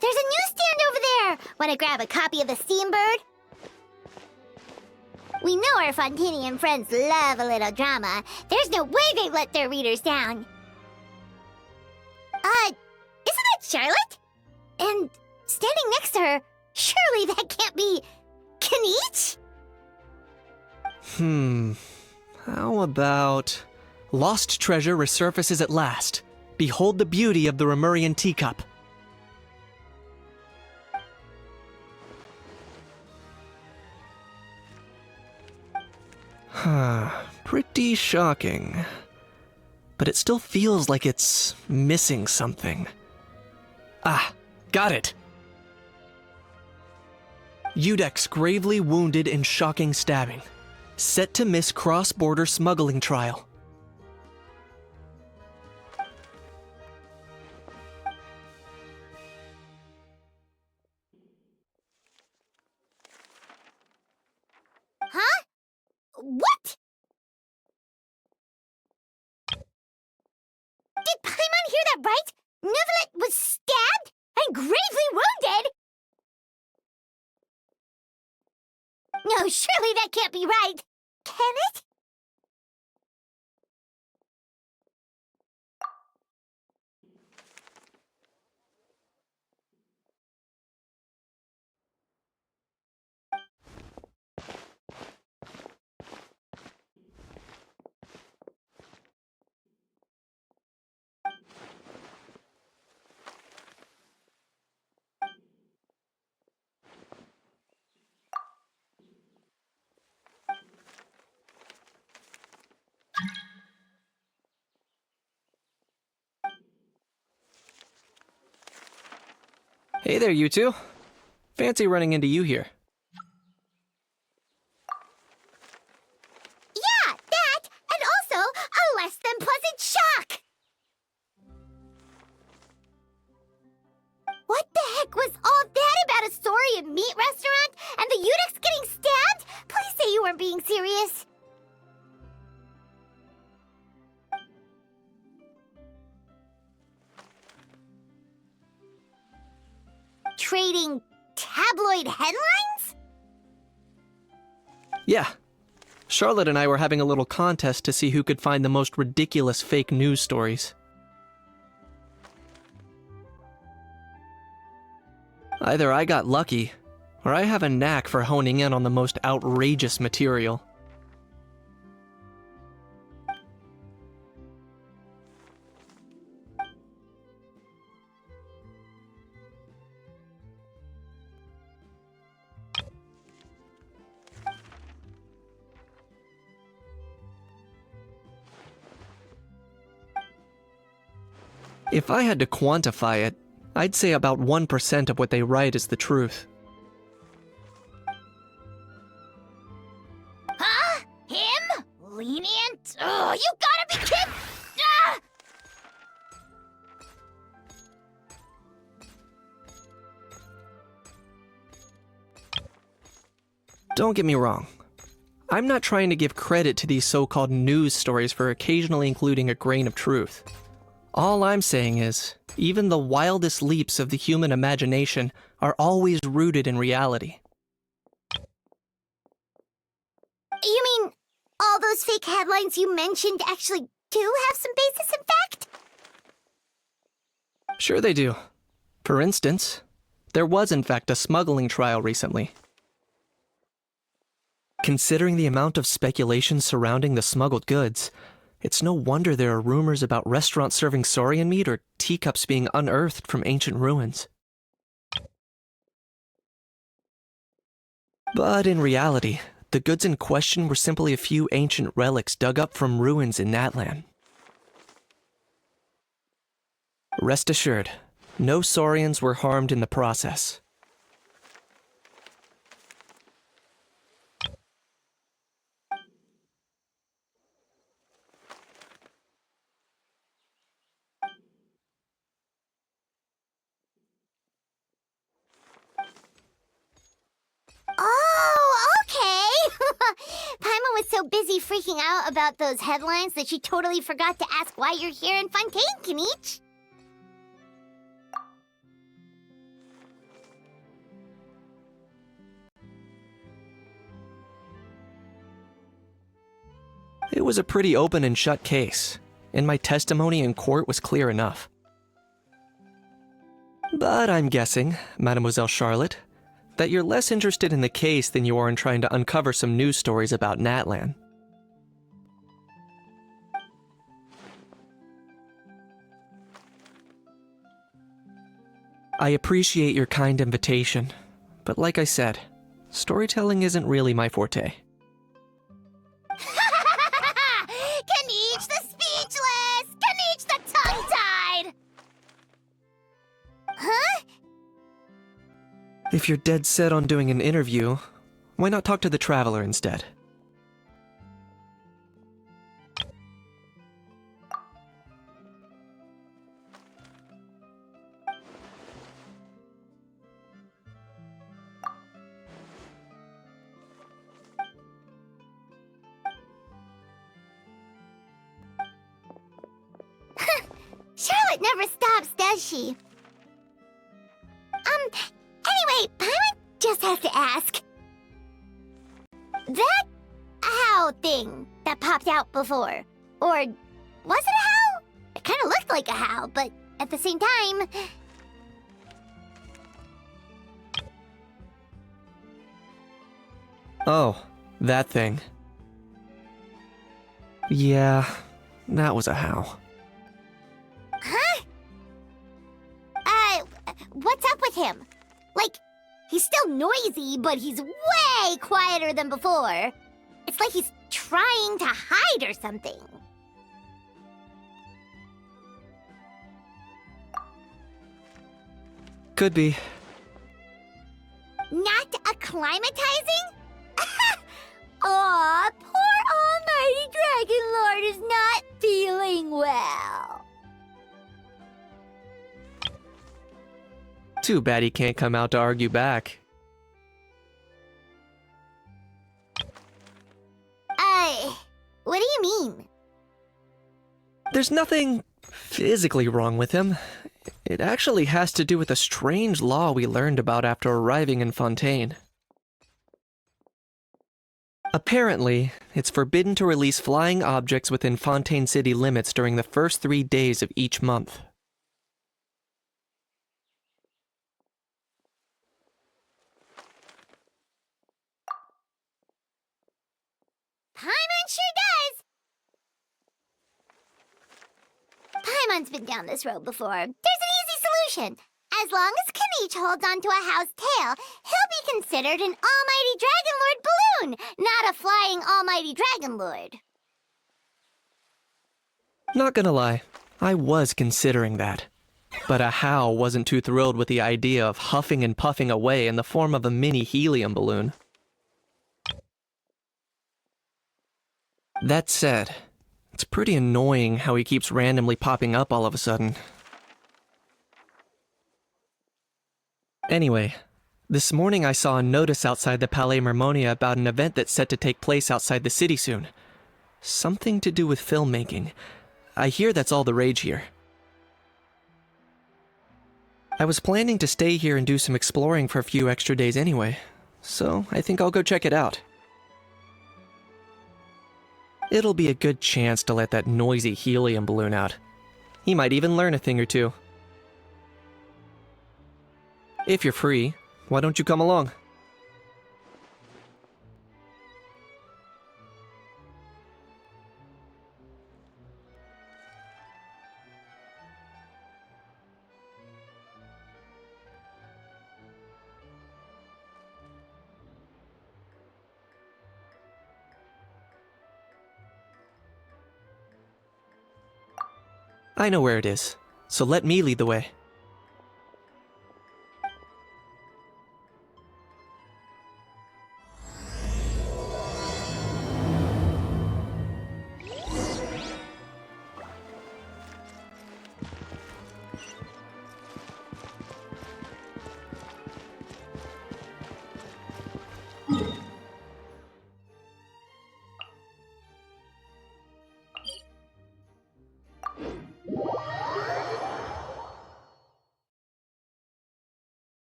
There's a newsstand over there! Wanna grab a copy of the Steambird? We know our Fontanian friends love a little drama. There's no way they'd let their readers down. Isn't that Charlotte? And standing next to her, surely that can't be Kaniche? How about... Lost treasure resurfaces at last. Behold the beauty of the Remurian teacup. Pretty shocking. But it still feels like it's missing something. Ah, got it! Udex gravely wounded in shocking stabbing. Set to miss cross-border smuggling trial. Huh? What? Did Paimon hear that right? Neuvillette was stabbed and gravely wounded? No, surely that can't be right. Can it? Hey there, you two. Fancy running into you here. Yeah, that, and also a less than pleasant shock! What the heck was all that about a Saurian meat restaurant and the Udex getting stabbed? Please say you weren't being serious. Trading tabloid headlines? Yeah. Charlotte and I were having a little contest to see who could find the most ridiculous fake news stories. Either I got lucky, or I have a knack for honing in on the most outrageous material. If I had to quantify it, I'd say about 1% of what they write is the truth. Huh? Him? Lenient? Oh, you gotta be kidding! Ah! Don't get me wrong. I'm not trying to give credit to these so-called news stories for occasionally including a grain of truth. All I'm saying is, even the wildest leaps of the human imagination are always rooted in reality. You mean all those fake headlines you mentioned actually do have some basis in fact? Sure they do. For instance, there was in fact a smuggling trial recently. Considering the amount of speculation surrounding the smuggled goods, it's no wonder there are rumors about restaurants serving saurian meat or teacups being unearthed from ancient ruins. But in reality, the goods in question were simply a few ancient relics dug up from ruins in Natlan. Rest assured, no saurians were harmed in the process. Oh, okay! Paimon was so busy freaking out about those headlines that she totally forgot to ask why you're here in Fontaine, Kaniche. was a pretty open and shut case, and my testimony in court was clear enough. But I'm guessing, Mademoiselle Charlotte, that you're less interested in the case than you are in trying to uncover some news stories about Natlan. I appreciate your kind invitation, but like I said, storytelling isn't really my forte. Kaniche the speechless! Kaniche the tongue-tied! Huh? If you're dead set on doing an interview, why not talk to the Traveler instead? Charlotte never stops, does she? Anyway, Paimon just has to ask. That how thing that popped out before, or was it a how? It kind of looked like a how, but at the same time... Oh, that thing. Yeah, that was a how. Huh? What's up with him? Like, he's still noisy, but he's way quieter than before. It's like he's trying to hide or something. Could be. Not acclimatizing? Aw, poor Almighty Dragon Lord is not feeling well. Too bad he can't come out to argue back. What do you mean? There's nothing physically wrong with him. It actually has to do with a strange law we learned about after arriving in Fontaine. Apparently, it's forbidden to release flying objects within Fontaine city limits during the first 3 days of each month. Paimon sure does! Paimon's been down this road before. There's an easy solution. As long as Kaniche holds onto a how's tail, he'll be considered an Almighty Dragon Lord balloon, not a flying Almighty Dragon Lord. Not gonna lie, I was considering that. But a how wasn't too thrilled with the idea of huffing and puffing away in the form of a mini helium balloon. That said, it's pretty annoying how he keeps randomly popping up all of a sudden. Anyway, this morning I saw a notice outside the Palais Mermonia about an event that's set to take place outside the city soon. Something to do with filmmaking. I hear that's all the rage here. I was planning to stay here and do some exploring for a few extra days anyway, so I think I'll go check it out. It'll be a good chance to let that noisy helium balloon out. He might even learn a thing or two. If you're free, why don't you come along? I know where it is, so let me lead the way.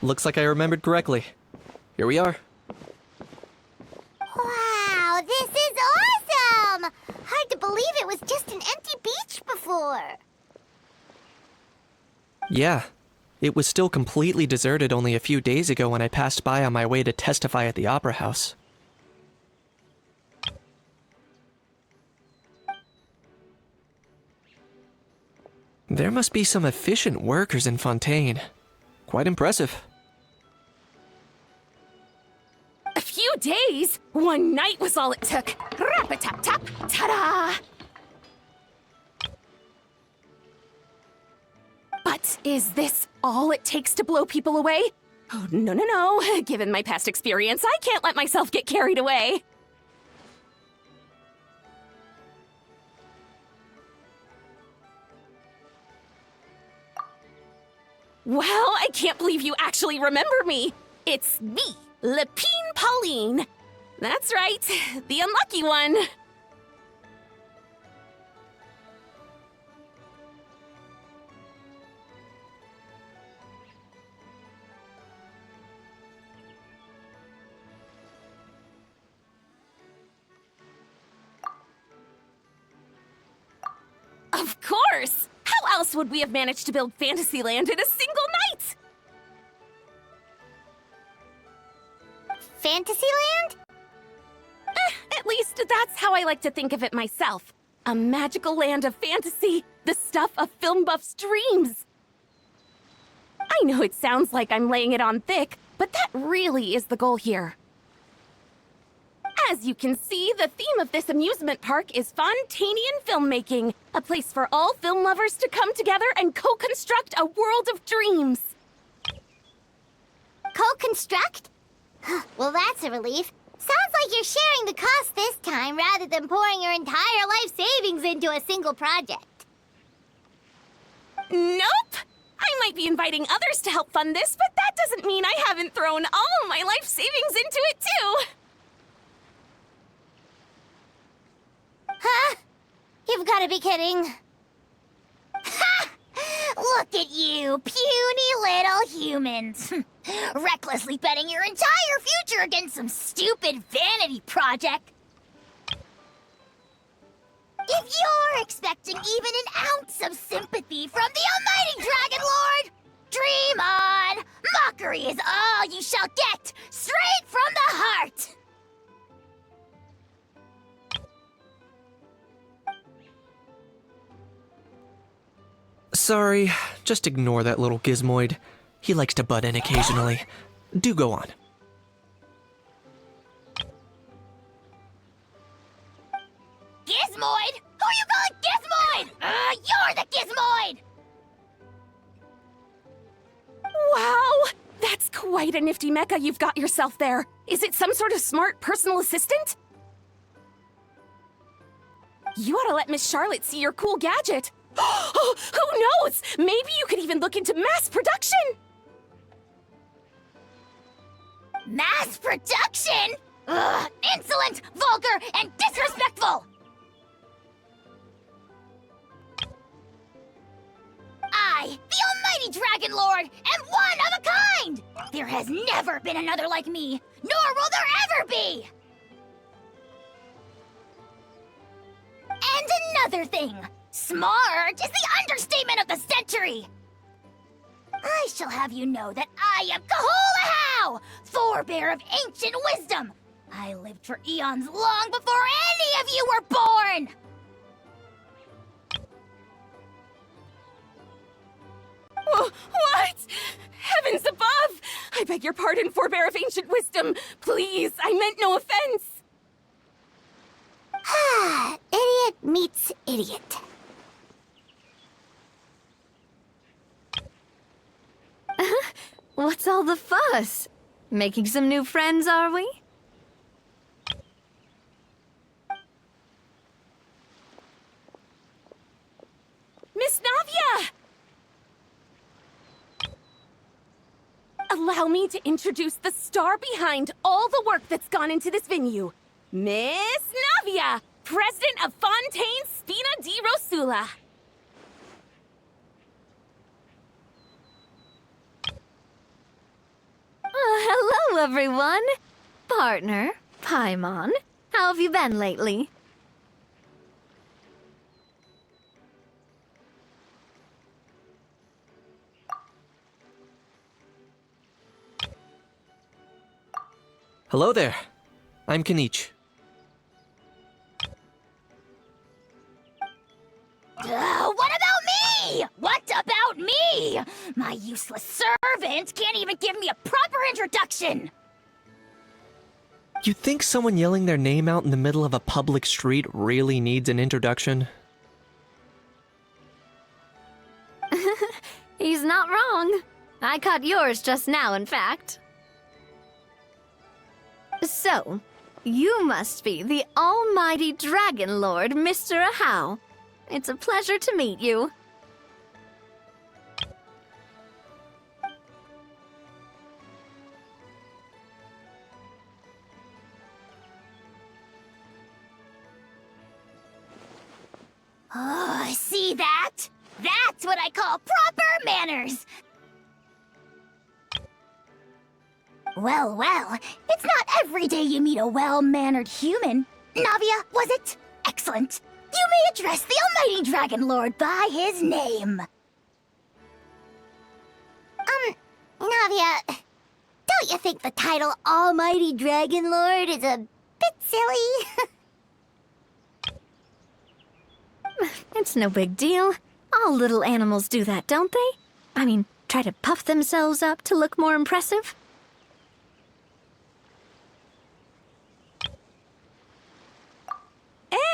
Looks like I remembered correctly. Here we are. Wow, this is awesome! Hard to believe it was just an empty beach before. Yeah, it was still completely deserted only a few days ago when I passed by on my way to testify at the Opera House. There must be some efficient workers in Fontaine. Quite impressive. A few days? One night was all it took. Rap-a-tap-tap, ta-da! But is this all it takes to blow people away? Oh, no, no, no. Given my past experience, I can't let myself get carried away. Well, I can't believe you actually remember me. It's me, Lepine Pauline. That's right, the unlucky one. Of course! How else would we have managed to build Fantasyland in a single night? Fantasyland? At least that's how I like to think of it myself. A magical land of fantasy, the stuff of film buffs' dreams. I know it sounds like I'm laying it on thick, but that really is the goal here. As you can see, the theme of this amusement park is Fontainian filmmaking, a place for all film lovers to come together and co-construct a world of dreams. Co-construct? Well, that's a relief. Sounds like you're sharing the cost this time rather than pouring your entire life savings into a single project. Nope! I might be inviting others to help fund this, but that doesn't mean I haven't thrown all my life savings into it too! Huh? You've got to be kidding. Ha! Look at you, puny little humans. Recklessly betting your entire future against some stupid vanity project. If you're expecting even an ounce of sympathy from the almighty Dragon Lord, dream on! Mockery is all you shall get, straight from the heart! Sorry, just ignore that little gizmoid. He likes to butt in occasionally. Do go on. Gizmoid? Who you calling Gizmoid? You're the Gizmoid! Wow! That's quite a nifty mecha you've got yourself there. Is it some sort of smart personal assistant? You ought to let Miss Charlotte see your cool gadget. Who knows? Maybe you could even look into mass production! Mass production? Ugh, insolent, vulgar, and disrespectful! I, the almighty Dragon Lord, am one of a kind! There has never been another like me, nor will there ever be! And another thing, smart is the understatement of the century! I shall have you know that I am Kahulahau, forebear of ancient wisdom! I lived for eons long before any of you were born! What? Heavens above! I beg your pardon, forebear of ancient wisdom. Please, I meant no offense. Idiot meets idiot. What's all the fuss? Making some new friends, are we? Miss Navia! Allow me to introduce the star behind all the work that's gone into this venue. Miss Navia, president of Fontaine Spina di Rosula. Hello, everyone. Partner, Paimon, how have you been lately? Hello there. I'm Kanich. What about me? What about me? My useless servant can't even give me a proper introduction. You think someone yelling their name out in the middle of a public street really needs an introduction? He's not wrong. I caught yours just now, in fact. So, you must be the almighty Dragon Lord, Mr. Ahau. It's a pleasure to meet you. Oh, see that? That's what I call proper manners. Well, it's not every day you meet a well-mannered human. Navia, was it? Excellent. You may address the almighty Dragon Lord by his name. Navia, don't you think the title Almighty Dragon Lord is a bit silly? It's no big deal. All little animals do that, don't they? I mean, try to puff themselves up to look more impressive.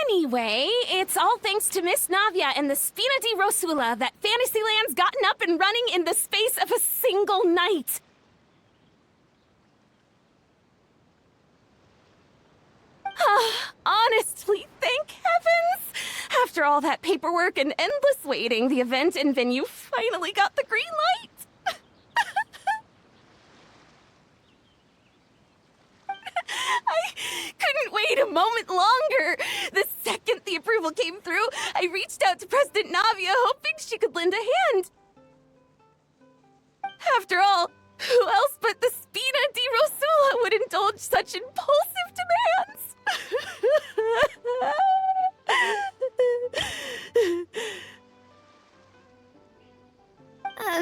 Anyway, it's all thanks to Miss Navia and the Spina di Rosula that Fantasyland's gotten up and running in the space of a single night. Honestly, thank heavens! After all that paperwork and endless waiting, the event and venue finally got the green light. I couldn't wait a moment longer. The second the approval came through, I reached out to President Navia, hoping she could lend a hand. After all, who else but the Spina di Rosula would indulge such impulsive demands?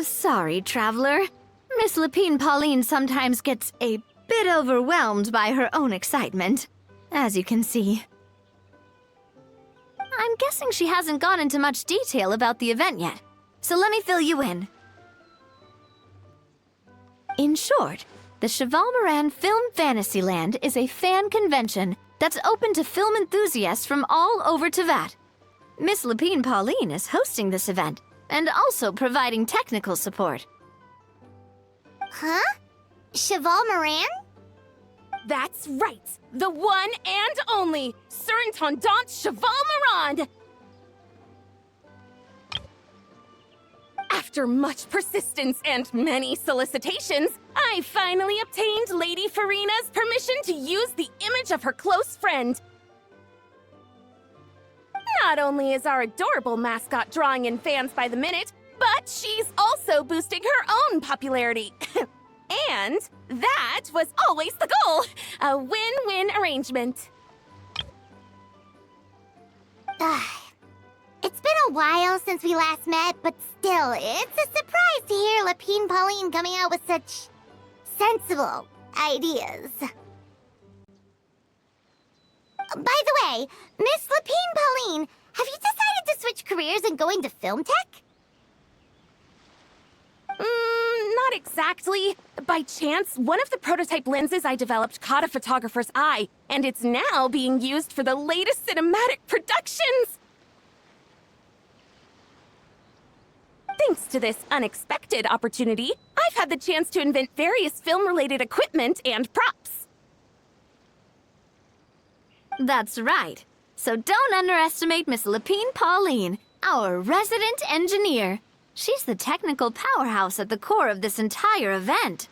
Sorry, Traveler. Miss Lapine Pauline sometimes gets a bit overwhelmed by her own excitement, as you can see. I'm guessing she hasn't gone into much detail about the event yet, so let me fill you in. In short, the Cheval Moran Film Fantasyland is a fan convention that's open to film enthusiasts from all over Teyvat. Miss Lapine Pauline is hosting this event and also providing technical support. Huh? Cheval Moran? That's right, the one and only Surintendant Cheval Moran! After much persistence and many solicitations, I finally obtained Lady Farina's permission to use the image of her close friend. Not only is our adorable mascot drawing in fans by the minute, but she's also boosting her own popularity. And that was always the goal, a win-win arrangement. It's been a while since we last met, but still, it's a surprise to hear Lapine Pauline coming out with such sensible ideas. By the way, Miss Lapine Pauline, have you decided to switch careers and go into film tech? Not exactly. By chance, one of the prototype lenses I developed caught a photographer's eye, and it's now being used for the latest cinematic productions. Thanks to this unexpected opportunity, I've had the chance to invent various film-related equipment and props. That's right. So don't underestimate Miss Lapine Pauline, our resident engineer. She's the technical powerhouse at the core of this entire event.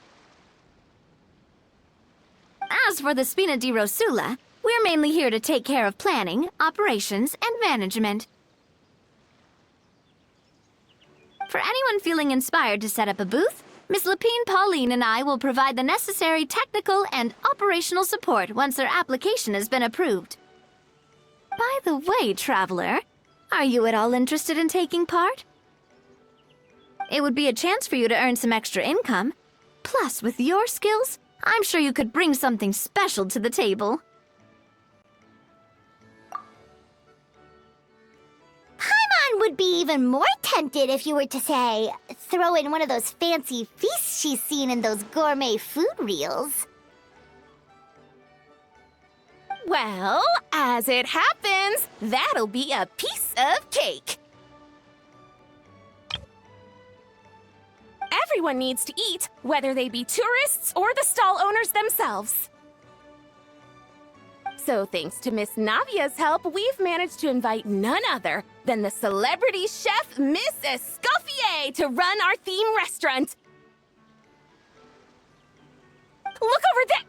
As for the Spina di Rosula, we're mainly here to take care of planning, operations, and management. For anyone feeling inspired to set up a booth, Miss Lapine Pauline and I will provide the necessary technical and operational support once their application has been approved. By the way, Traveler, are you at all interested in taking part? It would be a chance for you to earn some extra income. Plus, with your skills, I'm sure you could bring something special to the table. Paimon would be even more tempted if you were to, say, throw in one of those fancy feasts she's seen in those gourmet food reels. Well, as it happens, that'll be a piece of cake. Everyone needs to eat, whether they be tourists or the stall owners themselves. So thanks to Miss Navia's help, we've managed to invite none other than the celebrity chef, Miss Escoffier, to run our theme restaurant. Look over there!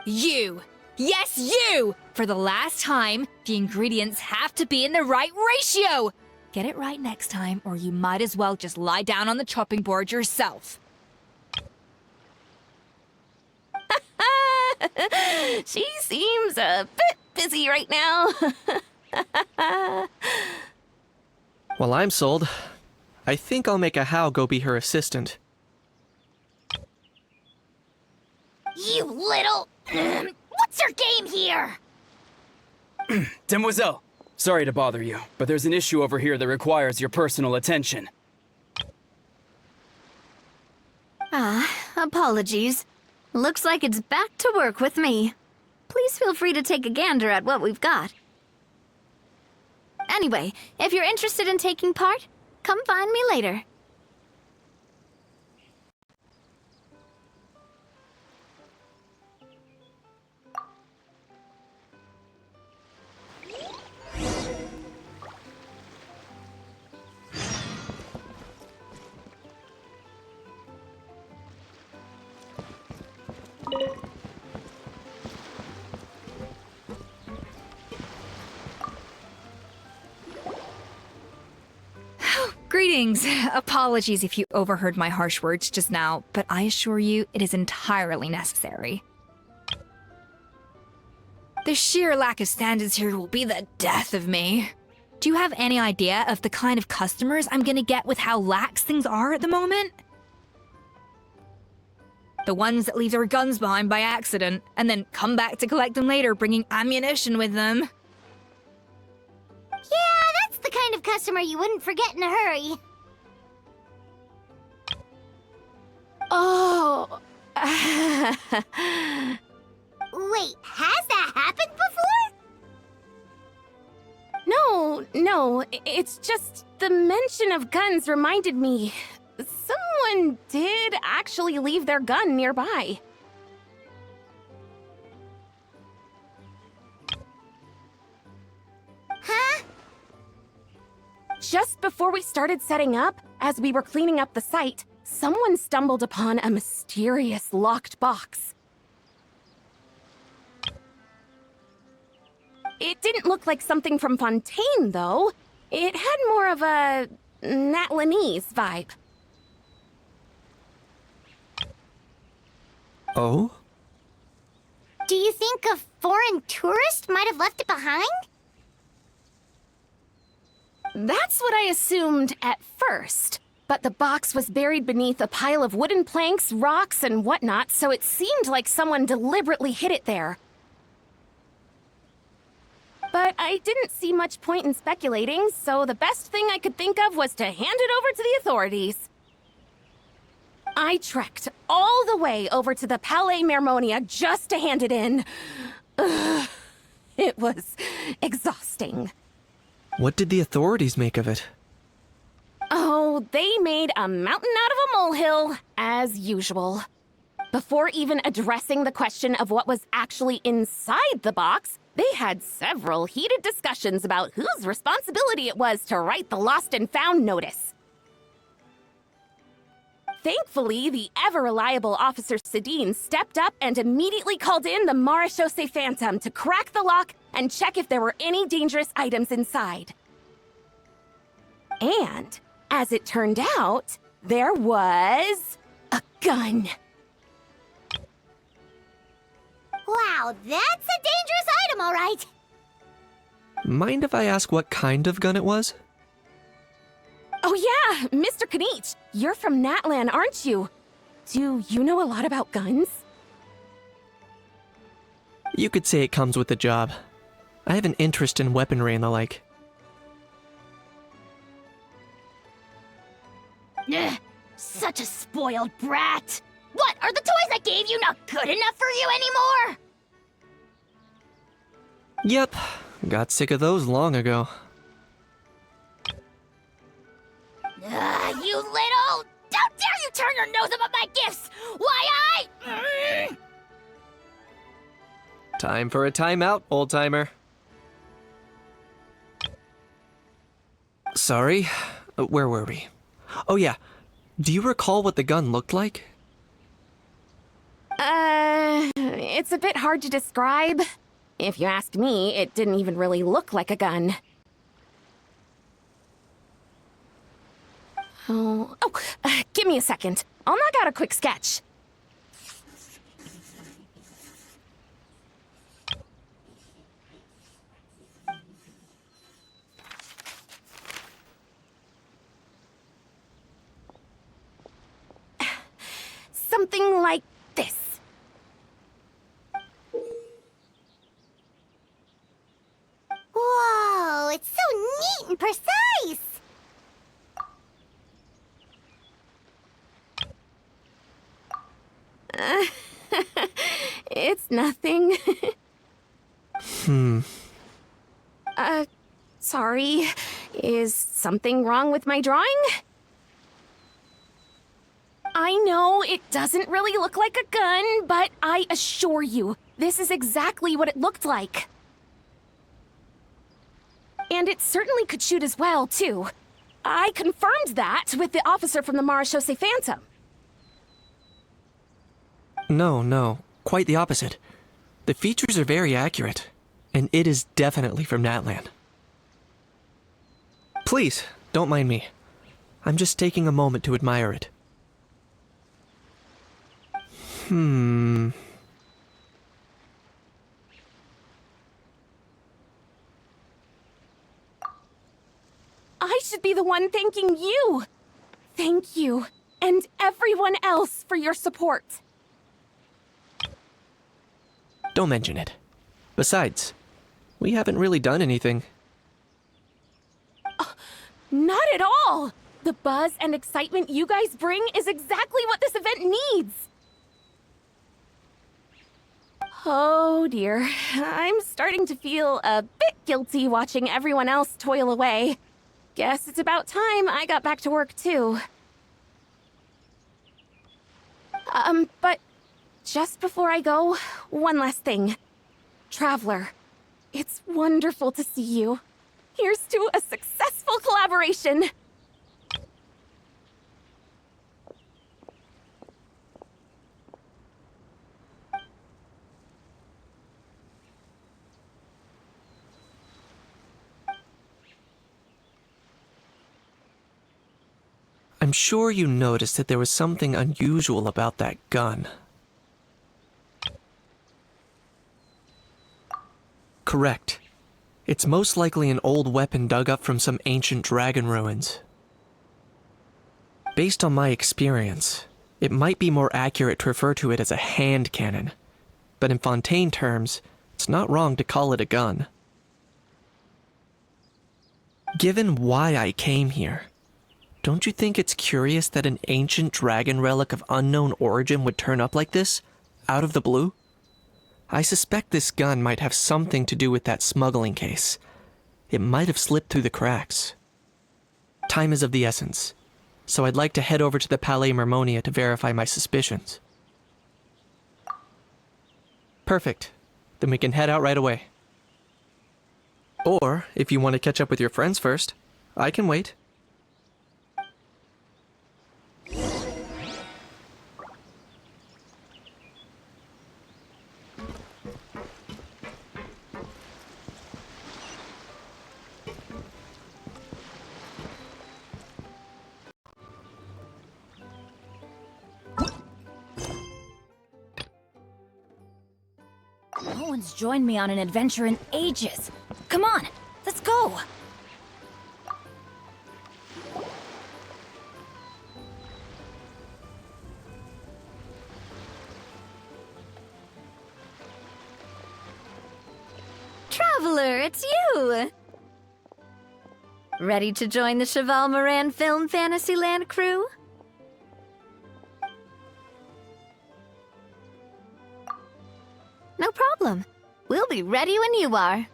You! Yes, you! For the last time, the ingredients have to be in the right ratio! Get it right next time, or you might as well just lie down on the chopping board yourself. She seems a bit busy right now. Well, I'm sold. I think I'll make a How go be her assistant. You little... What's your game here? Demoiselle, sorry to bother you, but there's an issue over here that requires your personal attention. Apologies. Looks like it's back to work with me. Please feel free to take a gander at what we've got. Anyway, if you're interested in taking part, come find me later. Greetings. Apologies if you overheard my harsh words just now, but I assure you it is entirely necessary. The sheer lack of standards here will be the death of me. Do you have any idea of the kind of customers I'm gonna get with how lax things are at the moment? The ones that leave their guns behind by accident, and then come back to collect them later, bringing ammunition with them. Yeah, that's the kind of customer you wouldn't forget in a hurry. Oh. Wait, has that happened before? No, it's just the mention of guns reminded me. Someone did actually leave their gun nearby. Huh? Just before we started setting up, as we were cleaning up the site, someone stumbled upon a mysterious locked box. It didn't look like something from Fontaine, though. It had more of a Natlanese vibe. Oh? Do you think a foreign tourist might have left it behind? That's what I assumed at first. But the box was buried beneath a pile of wooden planks, rocks, and whatnot, so it seemed like someone deliberately hid it there. But I didn't see much point in speculating, so the best thing I could think of was to hand it over to the authorities. I trekked all the way over to the Palais Mermonia just to hand it in. Ugh, it was exhausting. What did the authorities make of it? Oh, they made a mountain out of a molehill, as usual. Before even addressing the question of what was actually inside the box, they had several heated discussions about whose responsibility it was to write the lost and found notice. Thankfully, the ever-reliable Officer Sedine stepped up and immediately called in the Marechaussee Phantom to crack the lock and check if there were any dangerous items inside. And, as it turned out, there was a gun. Wow, that's a dangerous item, all right. Mind if I ask what kind of gun it was? Oh yeah, Mr. Kanich, you're from Natlan, aren't you? Do you know a lot about guns? You could say it comes with the job. I have an interest in weaponry and the like. Ugh, such a spoiled brat. What, are the toys I gave you not good enough for you anymore? Yep, got sick of those long ago. You little... How dare you turn your nose up at my gifts! Why Time for a timeout, old-timer. Sorry, where were we? Oh yeah, do you recall what the gun looked like? It's a bit hard to describe. If you ask me, it didn't even really look like a gun. Give me a second. I'll knock out a quick sketch. Something like this. Whoa, it's so neat and precise. It's nothing. Sorry. Is something wrong with my drawing? I know it doesn't really look like a gun, but I assure you, this is exactly what it looked like. And it certainly could shoot as well, too. I confirmed that with the officer from the Marechaussee Phantom. No, quite the opposite. The features are very accurate, and it is definitely from Natlan. Please, don't mind me. I'm just taking a moment to admire it. I should be the one thanking you. Thank you, and everyone else for your support. Don't mention it. Besides, we haven't really done anything. Not at all! The buzz and excitement you guys bring is exactly what this event needs! Oh dear, I'm starting to feel a bit guilty watching everyone else toil away. Guess it's about time I got back to work too. But just before I go, one last thing. Traveler, it's wonderful to see you. Here's to a successful collaboration! I'm sure you noticed that there was something unusual about that gun. Correct. It's most likely an old weapon dug up from some ancient dragon ruins. Based on my experience, it might be more accurate to refer to it as a hand cannon, but in Fontaine terms, it's not wrong to call it a gun. Given why I came here, don't you think it's curious that an ancient dragon relic of unknown origin would turn up like this, out of the blue? I suspect this gun might have something to do with that smuggling case. It might have slipped through the cracks. Time is of the essence, so I'd like to head over to the Palais Mermonia to verify my suspicions. Perfect. Then we can head out right away. Or, if you want to catch up with your friends first, I can wait. one's joined me on an adventure in ages. Come on, let's go! Traveler, it's you! Ready to join the Cheval Moran Film Fantasyland crew? No problem. We'll be ready when you are.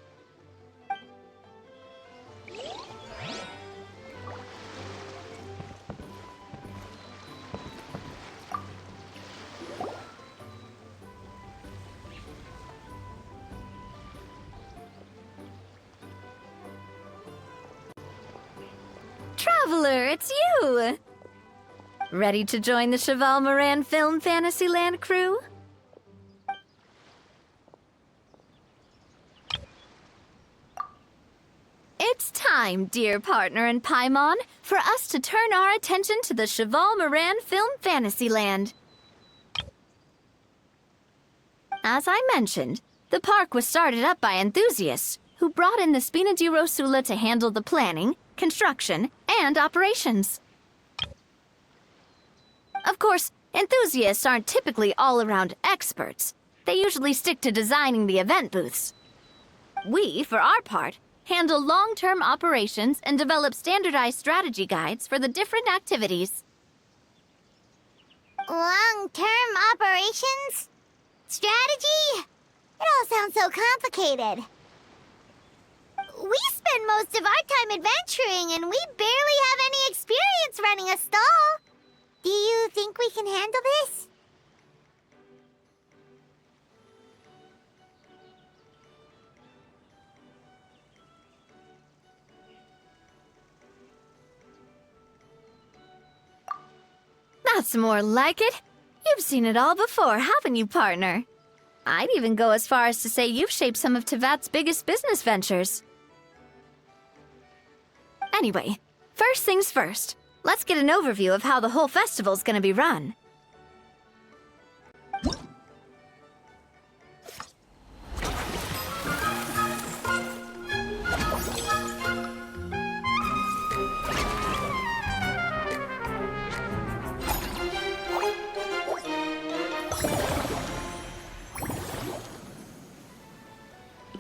Traveler, it's you! Ready to join the Cheval Moran Film Fantasyland crew? It's time, dear partner and Paimon, for us to turn our attention to the Cheval Moran Film Fantasyland. As I mentioned, the park was started up by enthusiasts who brought in the Spina di Rosula to handle the planning, construction, and operations. Of course, enthusiasts aren't typically all-around experts. They usually stick to designing the event booths. We, for our part, handle long-term operations and develop standardized strategy guides for the different activities. Long-term operations? Strategy? It all sounds so complicated. We spend most of our time adventuring, and we barely have any experience running a stall. Do you think we can handle this? That's more like it. You've seen it all before, haven't you, partner? I'd even go as far as to say you've shaped some of Tevat's biggest business ventures. Anyway, first things first. Let's get an overview of how the whole festival's gonna be run.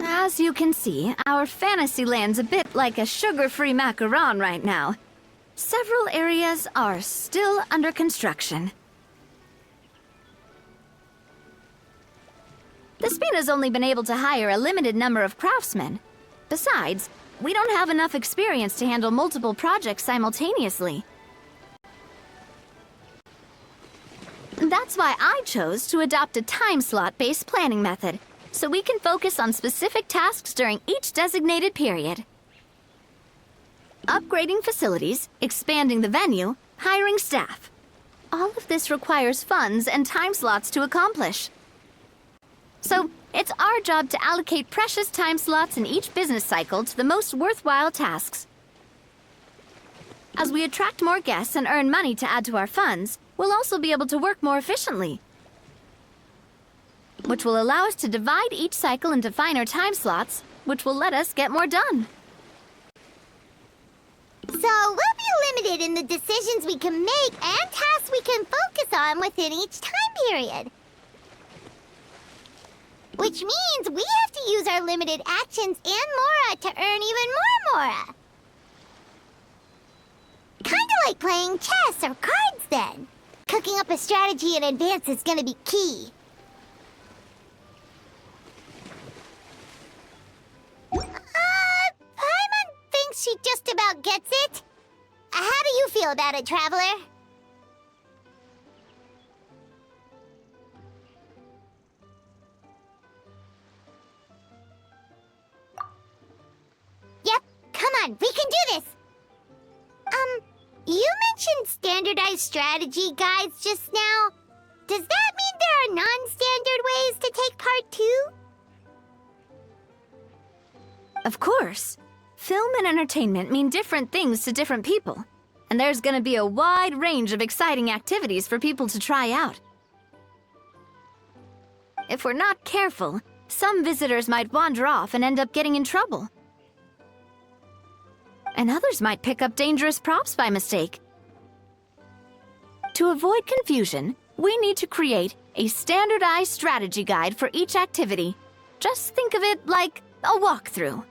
As you can see, our Fantasyland's a bit like a sugar-free macaron right now. Several areas are still under construction. The Spina's only been able to hire a limited number of craftsmen. Besides, we don't have enough experience to handle multiple projects simultaneously. That's why I chose to adopt a time slot-based planning method, so we can focus on specific tasks during each designated period. Upgrading facilities, expanding the venue, hiring staff. All of this requires funds and time slots to accomplish. So, it's our job to allocate precious time slots in each business cycle to the most worthwhile tasks. As we attract more guests and earn money to add to our funds, we'll also be able to work more efficiently, which will allow us to divide each cycle into finer time slots, which will let us get more done. So we'll be limited in the decisions we can make and tasks we can focus on within each time period. Which means we have to use our limited actions and Mora to earn even more Mora. Kinda like playing chess or cards then. Cooking up a strategy in advance is gonna be key. Paimon thinks she just about gets it. How do you feel about it, Traveler? Yep, come on, we can do this! You mentioned standardized strategy guides just now. Does that mean there are non-standard ways to take part too? Of course. Film and entertainment mean different things to different people, and there's gonna be a wide range of exciting activities for people to try out. If we're not careful, Some visitors might wander off and end up getting in trouble. And others might pick up dangerous props by mistake. To avoid confusion, we need to create a standardized strategy guide for each activity. Just think of it like a walkthrough.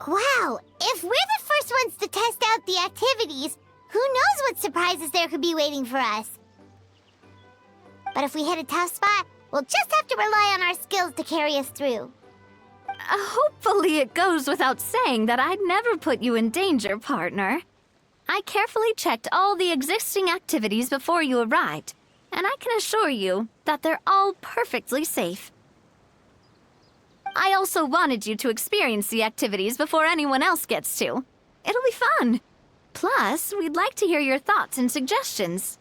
Wow, if we're the first ones to test out the activities, who knows what surprises there could be waiting for us? But if we hit a tough spot, we'll just have to rely on our skills to carry us through. Hopefully it goes without saying that I'd never put you in danger, partner. I carefully checked all the existing activities before you arrived, and I can assure you that they're all perfectly safe. I also wanted you to experience the activities before anyone else gets to. It'll be fun. Plus, we'd like to hear your thoughts and suggestions.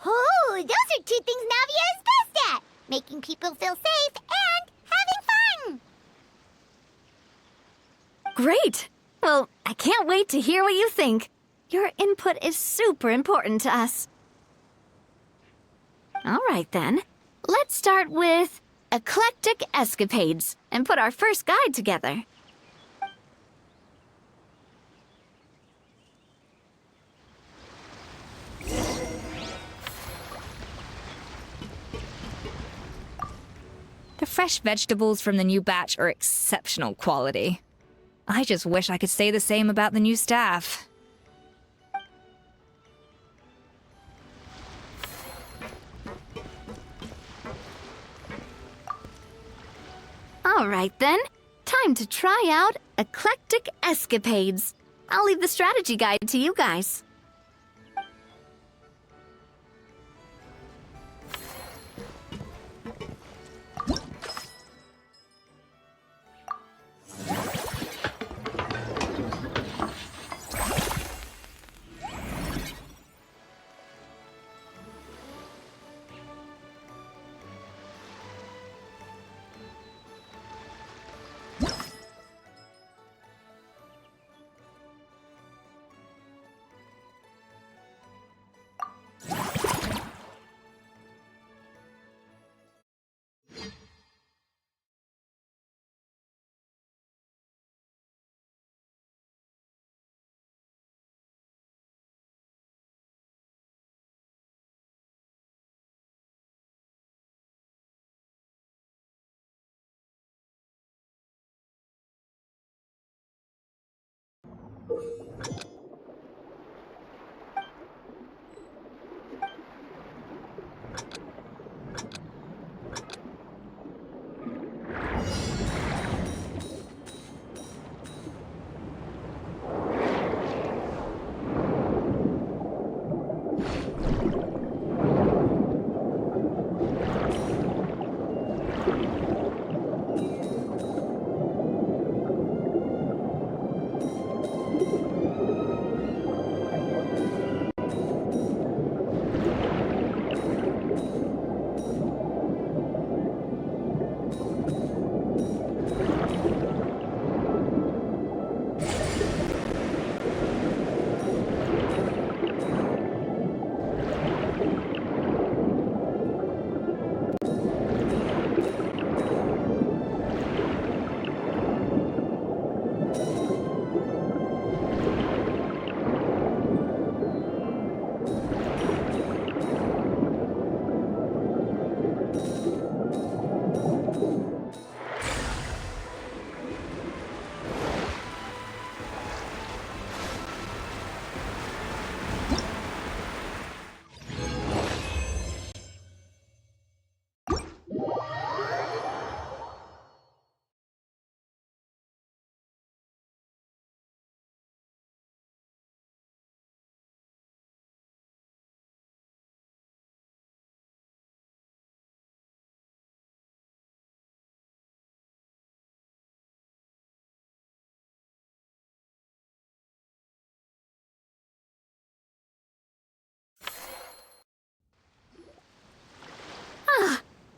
Oh, those are two things Navia is best at! Making people feel safe and having fun! Great! Well, I can't wait to hear what you think. Your input is super important to us. All right, then. Let's start with eclectic escapades and put our first guide together. The fresh vegetables from the new batch are exceptional quality. I just wish I could say the same about the new staff. All right, then. Time to try out eclectic escapades. I'll leave the strategy guide to you guys.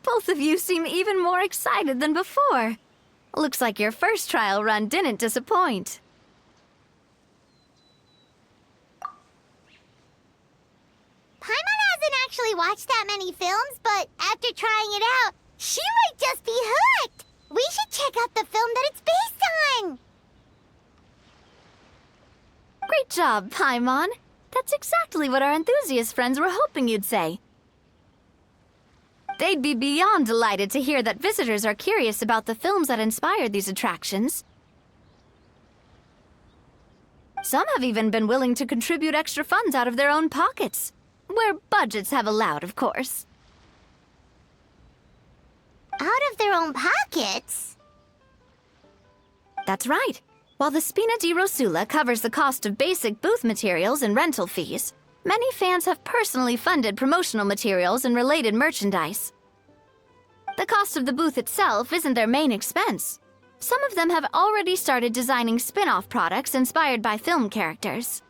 Both of you seem even more excited than before. Looks like your first trial run didn't disappoint. Paimon hasn't actually watched that many films, but after trying it out, she might just be hooked. We should check out the film that it's based on. Great job, Paimon. That's exactly what our enthusiast friends were hoping you'd say. They'd be beyond delighted to hear that visitors are curious about the films that inspired these attractions. Some have even been willing to contribute extra funds out of their own pockets. Where budgets have allowed, of course. Out of their own pockets? That's right. While the Spina di Rosula covers the cost of basic booth materials and rental fees, many fans have personally funded promotional materials and related merchandise. The cost of the booth itself isn't their main expense. Some of them have already started designing spin-off products inspired by film characters.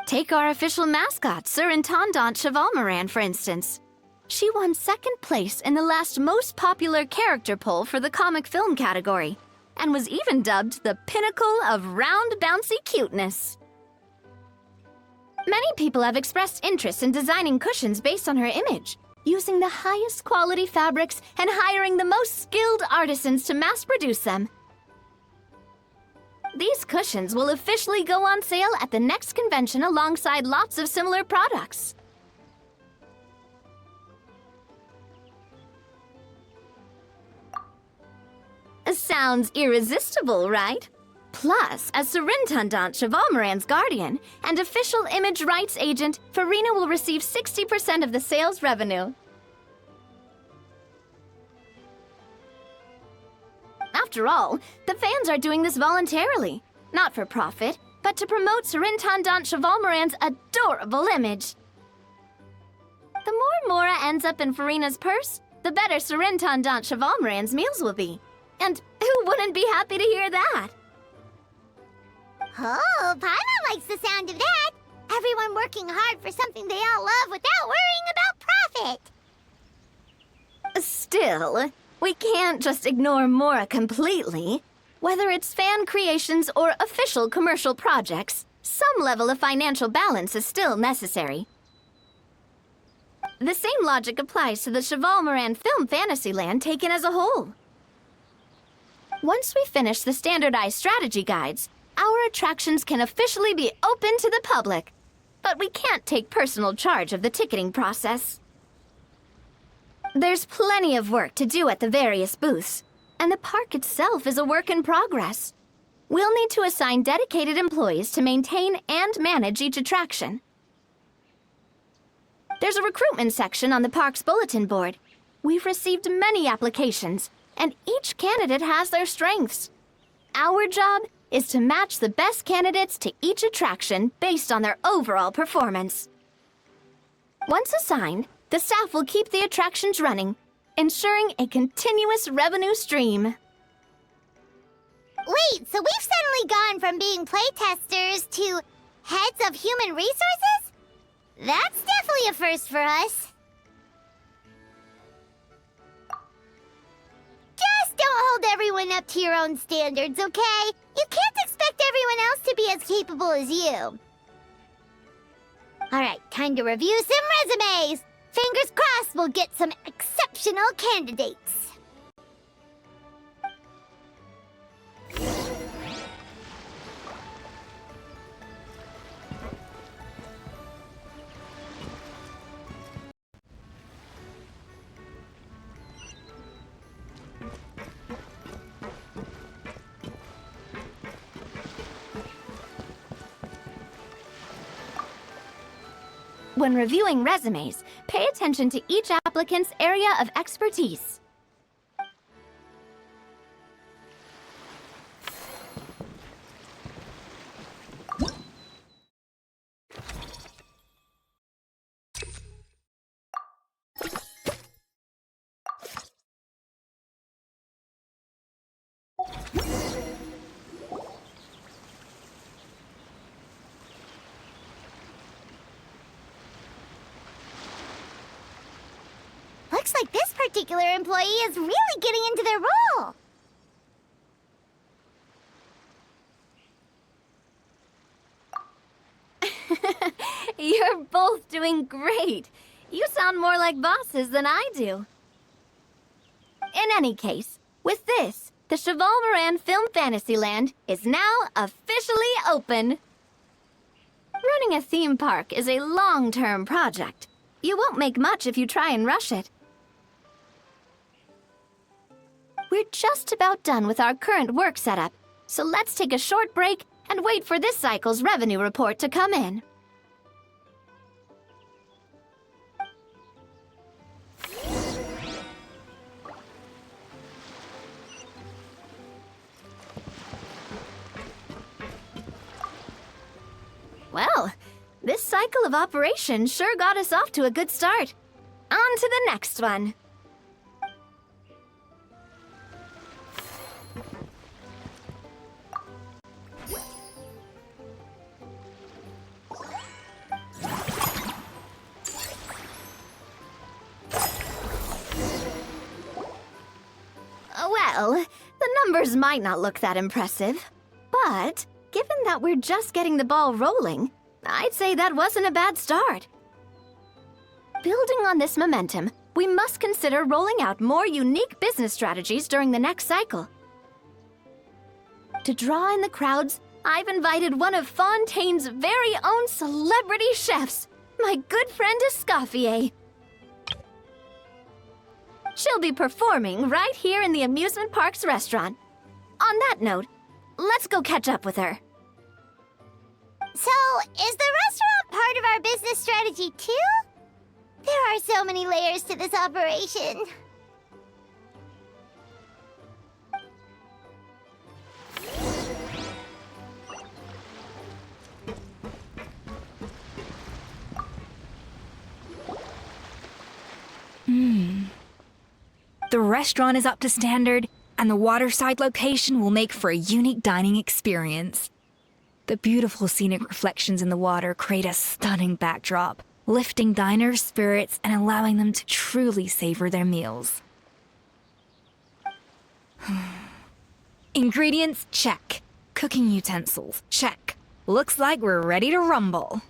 Take our official mascot, Surintendant Chevalmoran, for instance. She won second place in the last most popular character poll for the comic film category, and was even dubbed the pinnacle of round, bouncy cuteness. Many people have expressed interest in designing cushions based on her image, using the highest quality fabrics and hiring the most skilled artisans to mass produce them. These cushions will officially go on sale at the next convention alongside lots of similar products. Sounds irresistible, right? Plus, as Surintendant Chevalmoran's guardian and official image rights agent, Farina will receive 60% of the sales revenue. After all, the fans are doing this voluntarily, not for profit, but to promote Surintendant Chevalmoran's adorable image. The more Mora ends up in Farina's purse, the better Surintendant Chevalmoran's meals will be. And who wouldn't be happy to hear that? Oh, Paimon likes the sound of that. Everyone working hard for something they all love without worrying about profit. Still, we can't just ignore Mora completely. Whether it's fan creations or official commercial projects, some level of financial balance is still necessary. The same logic applies to the Chevalmoran Film Fantasyland taken as a whole. Once we finish the standardized strategy guides, our attractions can officially be open to the public. But we can't take personal charge of the ticketing process. There's plenty of work to do at the various booths, and the park itself is a work in progress. We'll need to assign dedicated employees to maintain and manage each attraction. There's a recruitment section on the park's bulletin board. We've received many applications, and each candidate has their strengths. Our job is to match the best candidates to each attraction based on their overall performance. Once assigned, the staff will keep the attractions running, ensuring a continuous revenue stream. Wait, so we've suddenly gone from being playtesters to heads of human resources? That's definitely a first for us. Just don't hold everyone up to your own standards, okay? You can't expect everyone else to be as capable as you. Alright, time to review some resumes. Fingers crossed we'll get some exceptional candidates. When reviewing resumes, pay attention to each applicant's area of expertise. Looks like this particular employee is really getting into their role. You're both doing great. You sound more like bosses than I do. In any case, with this, the Cheval Moran Film Fantasyland is now officially open. Running a theme park is a long-term project. You won't make much if you try and rush it. We're just about done with our current work setup, so let's take a short break and wait for this cycle's revenue report to come in. Well, this cycle of operations sure got us off to a good start. On to the next one. Well, the numbers might not look that impressive, but given that we're just getting the ball rolling, I'd say that wasn't a bad start. Building on this momentum, we must consider rolling out more unique business strategies during the next cycle. To draw in the crowds, I've invited one of Fontaine's very own celebrity chefs, my good friend Escoffier. She'll be performing right here in the amusement park's restaurant. On that note, let's go catch up with her. So, is the restaurant part of our business strategy too? There are so many layers to this operation. The restaurant is up to standard, and the waterside location will make for a unique dining experience. The beautiful scenic reflections in the water create a stunning backdrop, lifting diners' spirits and allowing them to truly savor their meals. Ingredients, check. Cooking utensils, check. Looks like we're ready to rumble.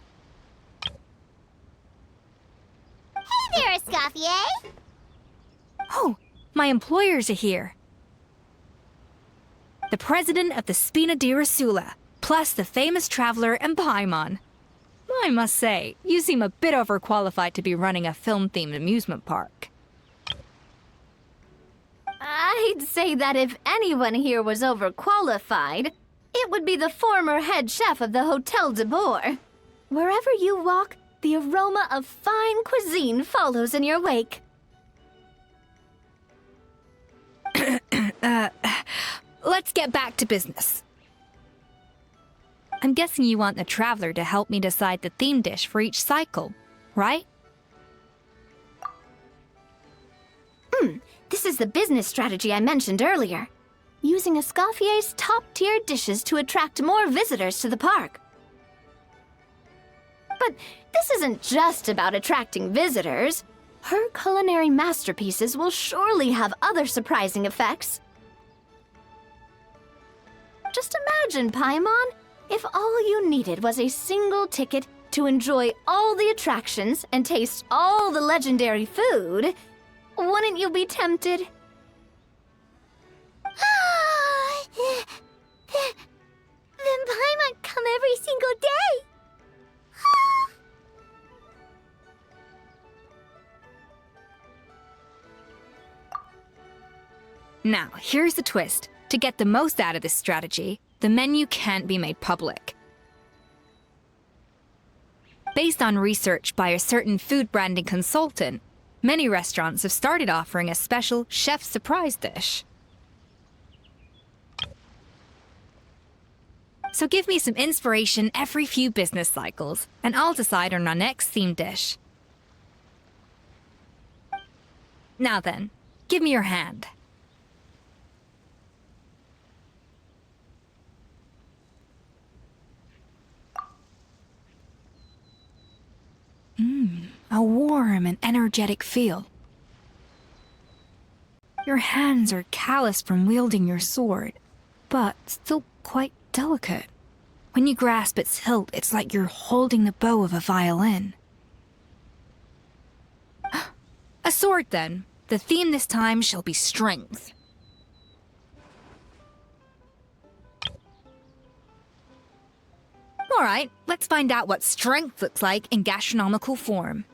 Hey there, Escoffier! Oh, my employers are here. The president of the Spina di Rasula, plus the famous traveler and Paimon. I must say, you seem a bit overqualified to be running a film-themed amusement park. I'd say that if anyone here was overqualified, it would be the former head chef of the Hotel de Boer. Wherever you walk, the aroma of fine cuisine follows in your wake. Let's get back to business. I'm guessing you want the traveler to help me decide the theme dish for each cycle, right? This is the business strategy I mentioned earlier. Using Escoffier's top-tier dishes to attract more visitors to the park. But this isn't just about attracting visitors. Her culinary masterpieces will surely have other surprising effects. Just imagine, Paimon, if all you needed was a single ticket to enjoy all the attractions and taste all the legendary food. Wouldn't you be tempted? Then Paimon come every single day! Now, here's the twist. To get the most out of this strategy, the menu can't be made public. Based on research by a certain food branding consultant, many restaurants have started offering a special chef surprise dish. So give me some inspiration every few business cycles, and I'll decide on our next theme dish. Now then, give me your hand. A warm and energetic feel. Your hands are calloused from wielding your sword, but still quite delicate. When you grasp its hilt, it's like you're holding the bow of a violin. A sword, then. The theme this time shall be strength. Alright, let's find out what strength looks like in gastronomical form.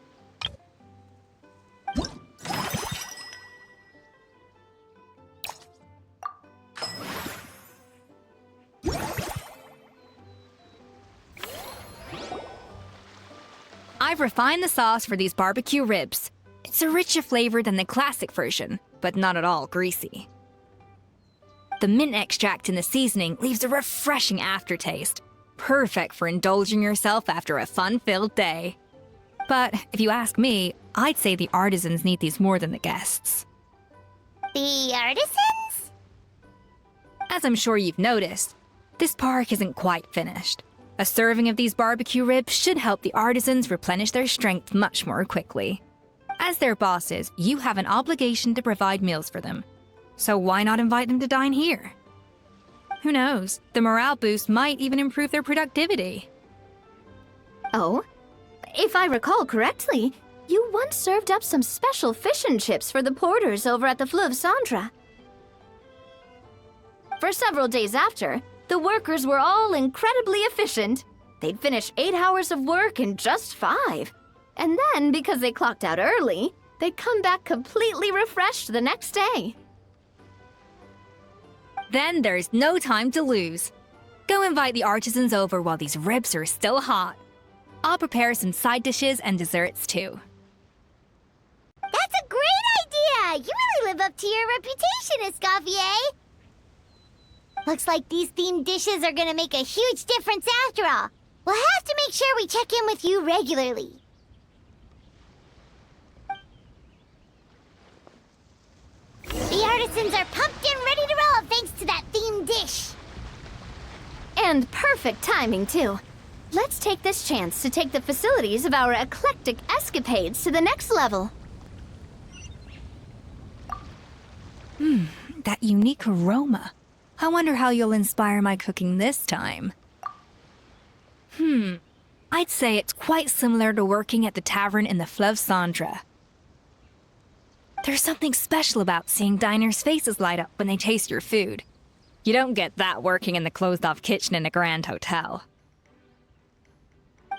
I've refined the sauce for these barbecue ribs. It's a richer flavor than the classic version, but not at all greasy. The mint extract in the seasoning leaves a refreshing aftertaste, perfect for indulging yourself after a fun-filled day. But if you ask me, I'd say the artisans need these more than the guests. The artisans? As I'm sure you've noticed, this park isn't quite finished. A serving of these barbecue ribs should help the artisans replenish their strength much more quickly. As their bosses, you have an obligation to provide meals for them. So why not invite them to dine here? Who knows? The morale boost might even improve their productivity. Oh? If I recall correctly, you once served up some special fish and chips for the porters over at the Fleuve Cendra. For several days after, the workers were all incredibly efficient. They'd finish 8 hours of work in just 5. And then, because they clocked out early, they'd come back completely refreshed the next day. Then there's no time to lose. Go invite the artisans over while these ribs are still hot. I'll prepare some side dishes and desserts too. That's a great idea! You really live up to your reputation, Escoffier! Looks like these themed dishes are gonna make a huge difference after all. We'll have to make sure we check in with you regularly. The artisans are pumped and ready to roll thanks to that themed dish. And perfect timing, too. Let's take this chance to take the facilities of our eclectic escapades to the next level. That unique aroma. I wonder how you'll inspire my cooking this time. I'd say it's quite similar to working at the tavern in the Fleuve Cendra. There's something special about seeing diners' faces light up when they taste your food. You don't get that working in the closed-off kitchen in a grand hotel.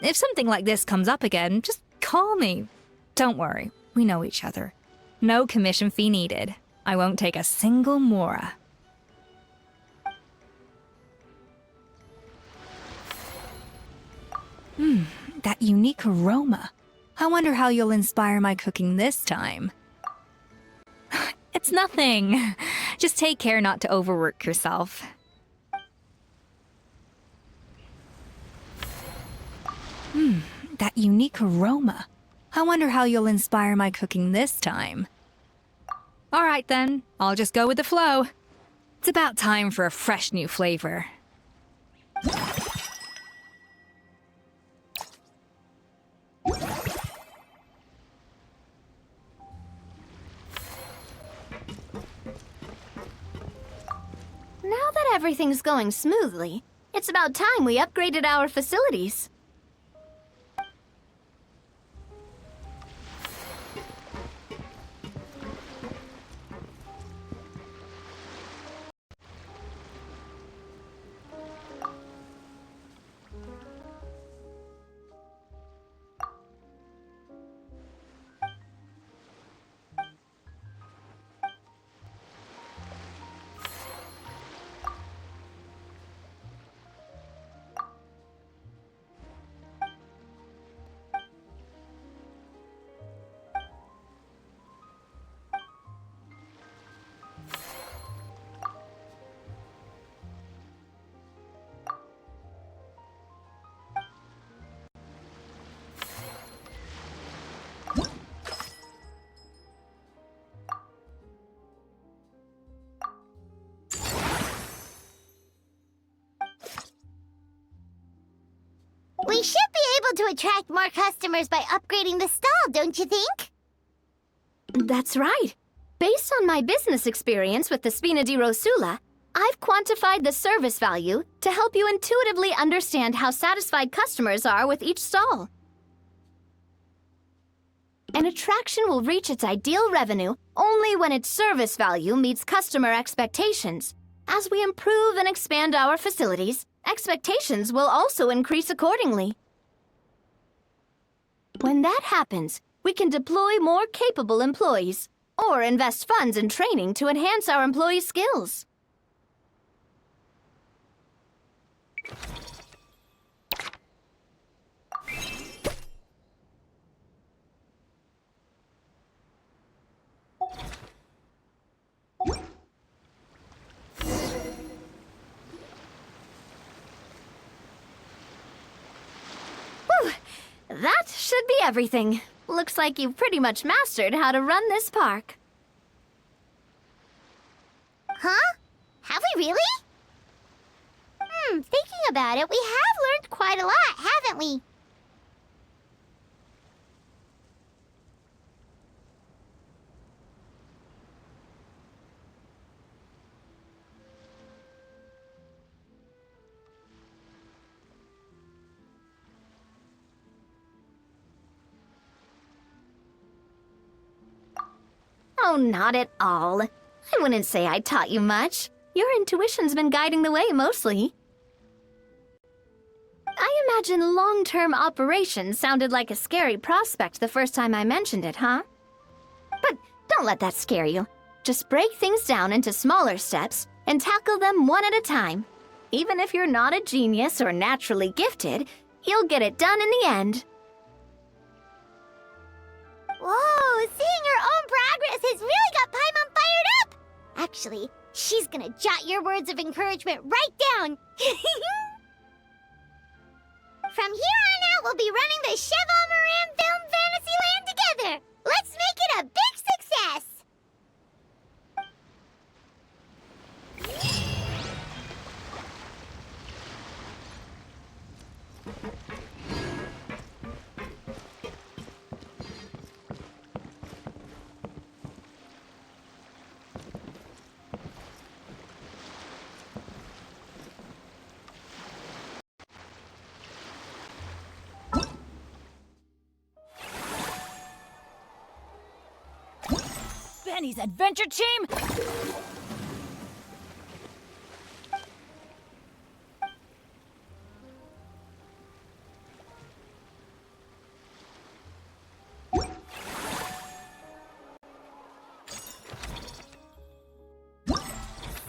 If something like this comes up again, just call me. Don't worry, we know each other. No commission fee needed. I won't take a single mora. That unique aroma. I wonder how you'll inspire my cooking this time. It's nothing. Just take care not to overwork yourself. That unique aroma. I wonder how you'll inspire my cooking this time. All right then, I'll just go with the flow. It's about time for a fresh new flavor. Now that everything's going smoothly, it's about time we upgraded our facilities. We should be able to attract more customers by upgrading the stall, don't you think? That's right. Based on my business experience with the Spina di Rosula, I've quantified the service value to help you intuitively understand how satisfied customers are with each stall. An attraction will reach its ideal revenue only when its service value meets customer expectations. As we improve and expand our facilities, expectations will also increase accordingly. When that happens, we can deploy more capable employees or invest funds in training to enhance our employees' skills. That should be everything. Looks like you've pretty much mastered how to run this park. Huh? Have we really? Thinking about it, we have learned quite a lot, haven't we? Oh, not at all. I wouldn't say I taught you much. Your intuition's been guiding the way mostly. I imagine long-term operations sounded like a scary prospect the first time I mentioned it, huh? But don't let that scare you. Just break things down into smaller steps and tackle them one at a time. Even if you're not a genius or naturally gifted, you'll get it done in the end. Whoa, seeing her own progress has really got Paimon fired up! Actually, she's gonna jot your words of encouragement right down. From here on out, we'll be running the Cheval Moran Film Fantasyland together. Let's make it a big success! Benny's adventure team!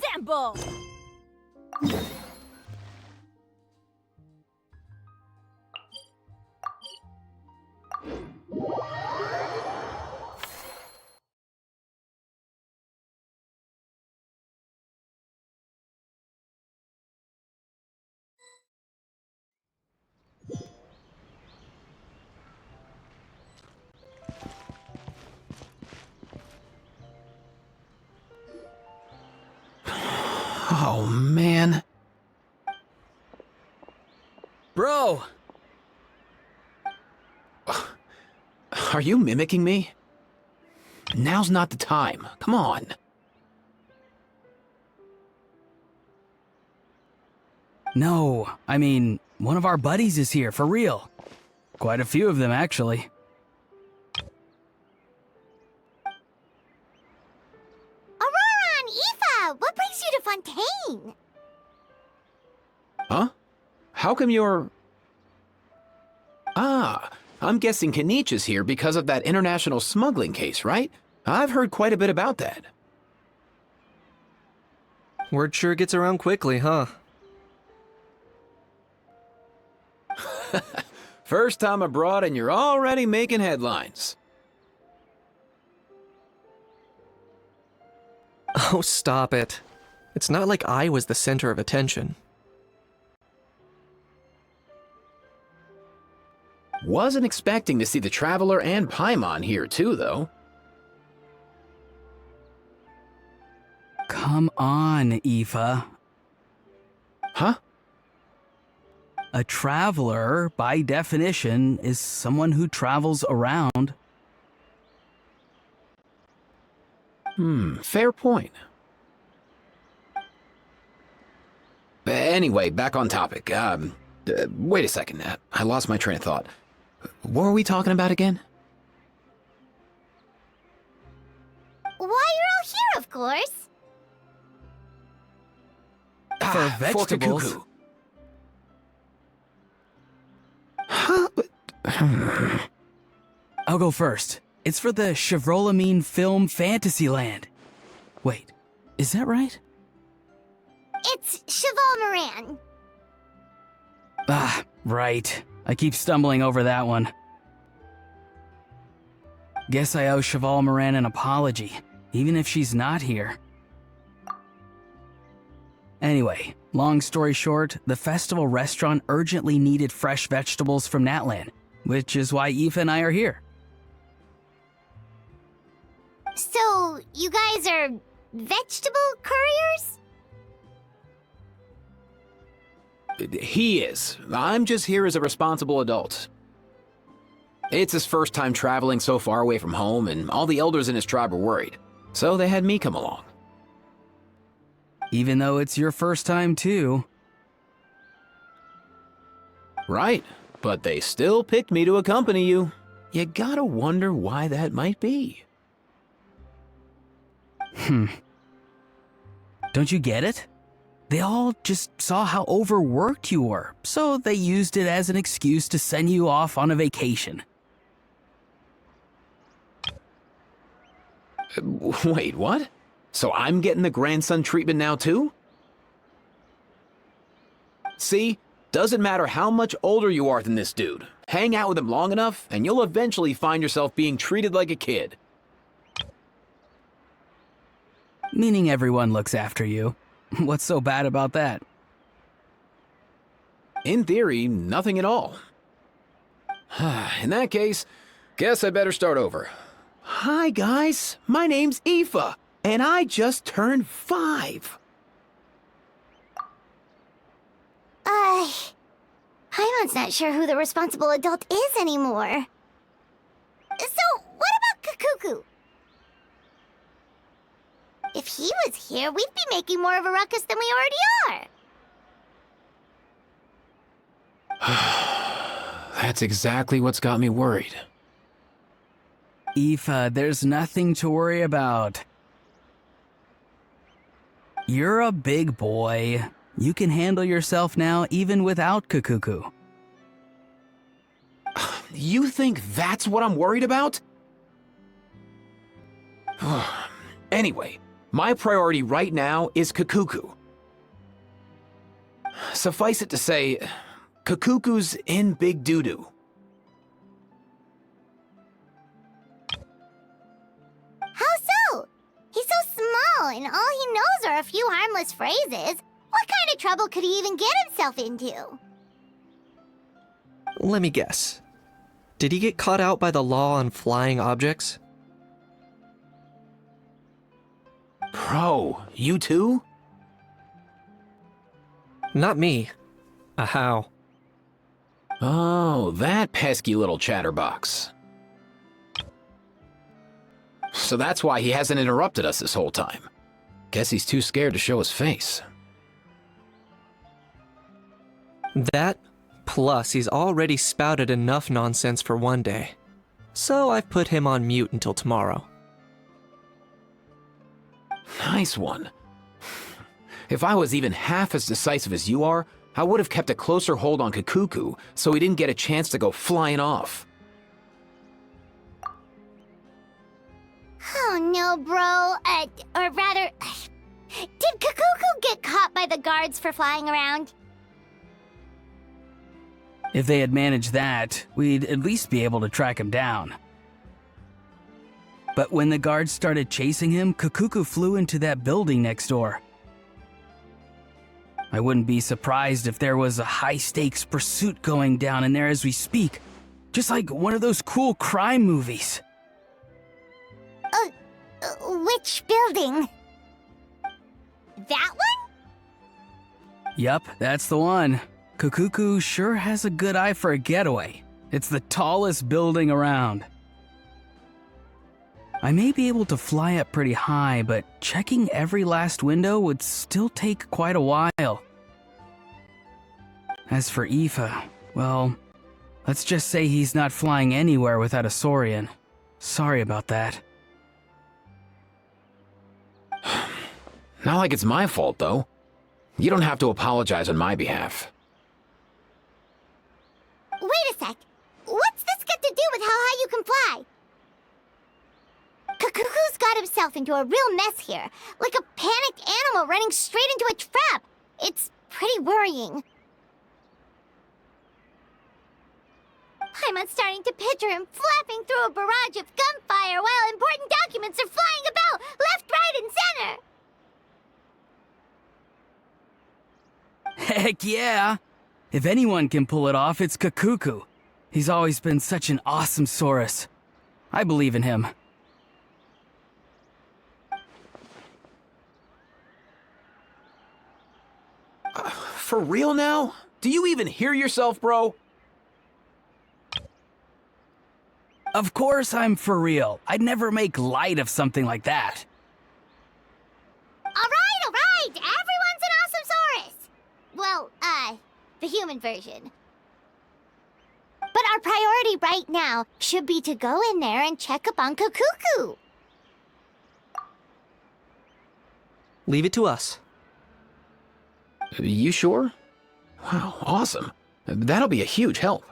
Sample! Oh, man. Bro! Are you mimicking me? Now's not the time. Come on. No, I mean, one of our buddies is here, for real. Quite a few of them, actually. Oronon Ifa, what brings you to Fontaine? Huh? How come you're... Ah, I'm guessing Kanich is here because of that international smuggling case, right? I've heard quite a bit about that. Word sure gets around quickly, huh? First time abroad and you're already making headlines. Oh, stop it. It's not like I was the center of attention. Wasn't expecting to see the Traveler and Paimon here too, though. Come on, Ifa. Huh? A traveler, by definition, is someone who travels around. Fair point. Anyway, back on topic. Wait a second. I lost my train of thought. What were we talking about again? Why you're all here, of course. For For vegetables. Cacucu. Huh? I'll go first. It's for the Chevrolemine Film Fantasyland. Wait, is that right? It's Cheval Moran. Ah, right. I keep stumbling over that one. Guess I owe Cheval Moran an apology, even if she's not here. Anyway, long story short, the festival restaurant urgently needed fresh vegetables from Natlan, which is why Aoife and I are here. So, you guys are vegetable couriers? He is. I'm just here as a responsible adult. It's his first time traveling so far away from home, and all the elders in his tribe were worried. So they had me come along. Even though it's your first time too. Right, but they still picked me to accompany you. You gotta wonder why that might be. Don't you get it? They all just saw how overworked you were, so they used it as an excuse to send you off on a vacation. Wait, what? So I'm getting the grandson treatment now too? See? Doesn't matter how much older you are than this dude. Hang out with him long enough, and you'll eventually find yourself being treated like a kid. Meaning everyone looks after you. What's so bad about that? In theory, nothing at all. In that case, guess I better start over. Hi guys, my name's Ifa, and I just turned 5. Paimon's not sure who the responsible adult is anymore. So, what about Cacucu? If he was here, we'd be making more of a ruckus than we already are. That's exactly what's got me worried. Aoife, there's nothing to worry about. You're a big boy. You can handle yourself now even without Cacucu. You think that's what I'm worried about? Anyway, my priority right now is Cacucu. Suffice it to say, Cacucu's in big doo-doo. How so? He's so small, and all he knows are a few harmless phrases. What kind of trouble could he even get himself into? Let me guess. Did he get caught out by the law on flying objects? Bro, you too? Not me. How? Oh, that pesky little chatterbox. So that's why he hasn't interrupted us this whole time. Guess he's too scared to show his face. That, plus he's already spouted enough nonsense for one day. So I've put him on mute until tomorrow. Nice one. If I was even half as decisive as you are, I would have kept a closer hold on Cacucu so he didn't get a chance to go flying off. Oh no, bro. Or rather, did Cacucu get caught by the guards for flying around? If they had managed that, we'd at least be able to track him down. But when the guards started chasing him, Cacucu flew into that building next door. I wouldn't be surprised if there was a high-stakes pursuit going down in there as we speak. Just like one of those cool crime movies. Which building? That one? Yup, that's the one. Cacucu sure has a good eye for a getaway. It's the tallest building around. I may be able to fly up pretty high, but checking every last window would still take quite a while. As for Ifa, well, let's just say he's not flying anywhere without a Saurian. Sorry about that. Not like it's my fault, though. You don't have to apologize on my behalf. Wait a sec. What's this got to do with how high you can fly? Cacucu's got himself into a real mess here. Like a panicked animal running straight into a trap. It's pretty worrying. I'm starting to picture him flapping through a barrage of gunfire while important documents are flying about left, right, and center. Heck yeah! If anyone can pull it off, it's Cacucu. He's always been such an awesome Saurus. I believe in him. For real now? Do you even hear yourself, bro? Of course I'm for real. I'd never make light of something like that. All right. Everyone's an awesome Saurus. Well, the human version. But our priority right now should be to go in there and check up on Cacucu. Leave it to us. You sure? Wow, awesome. That'll be a huge help.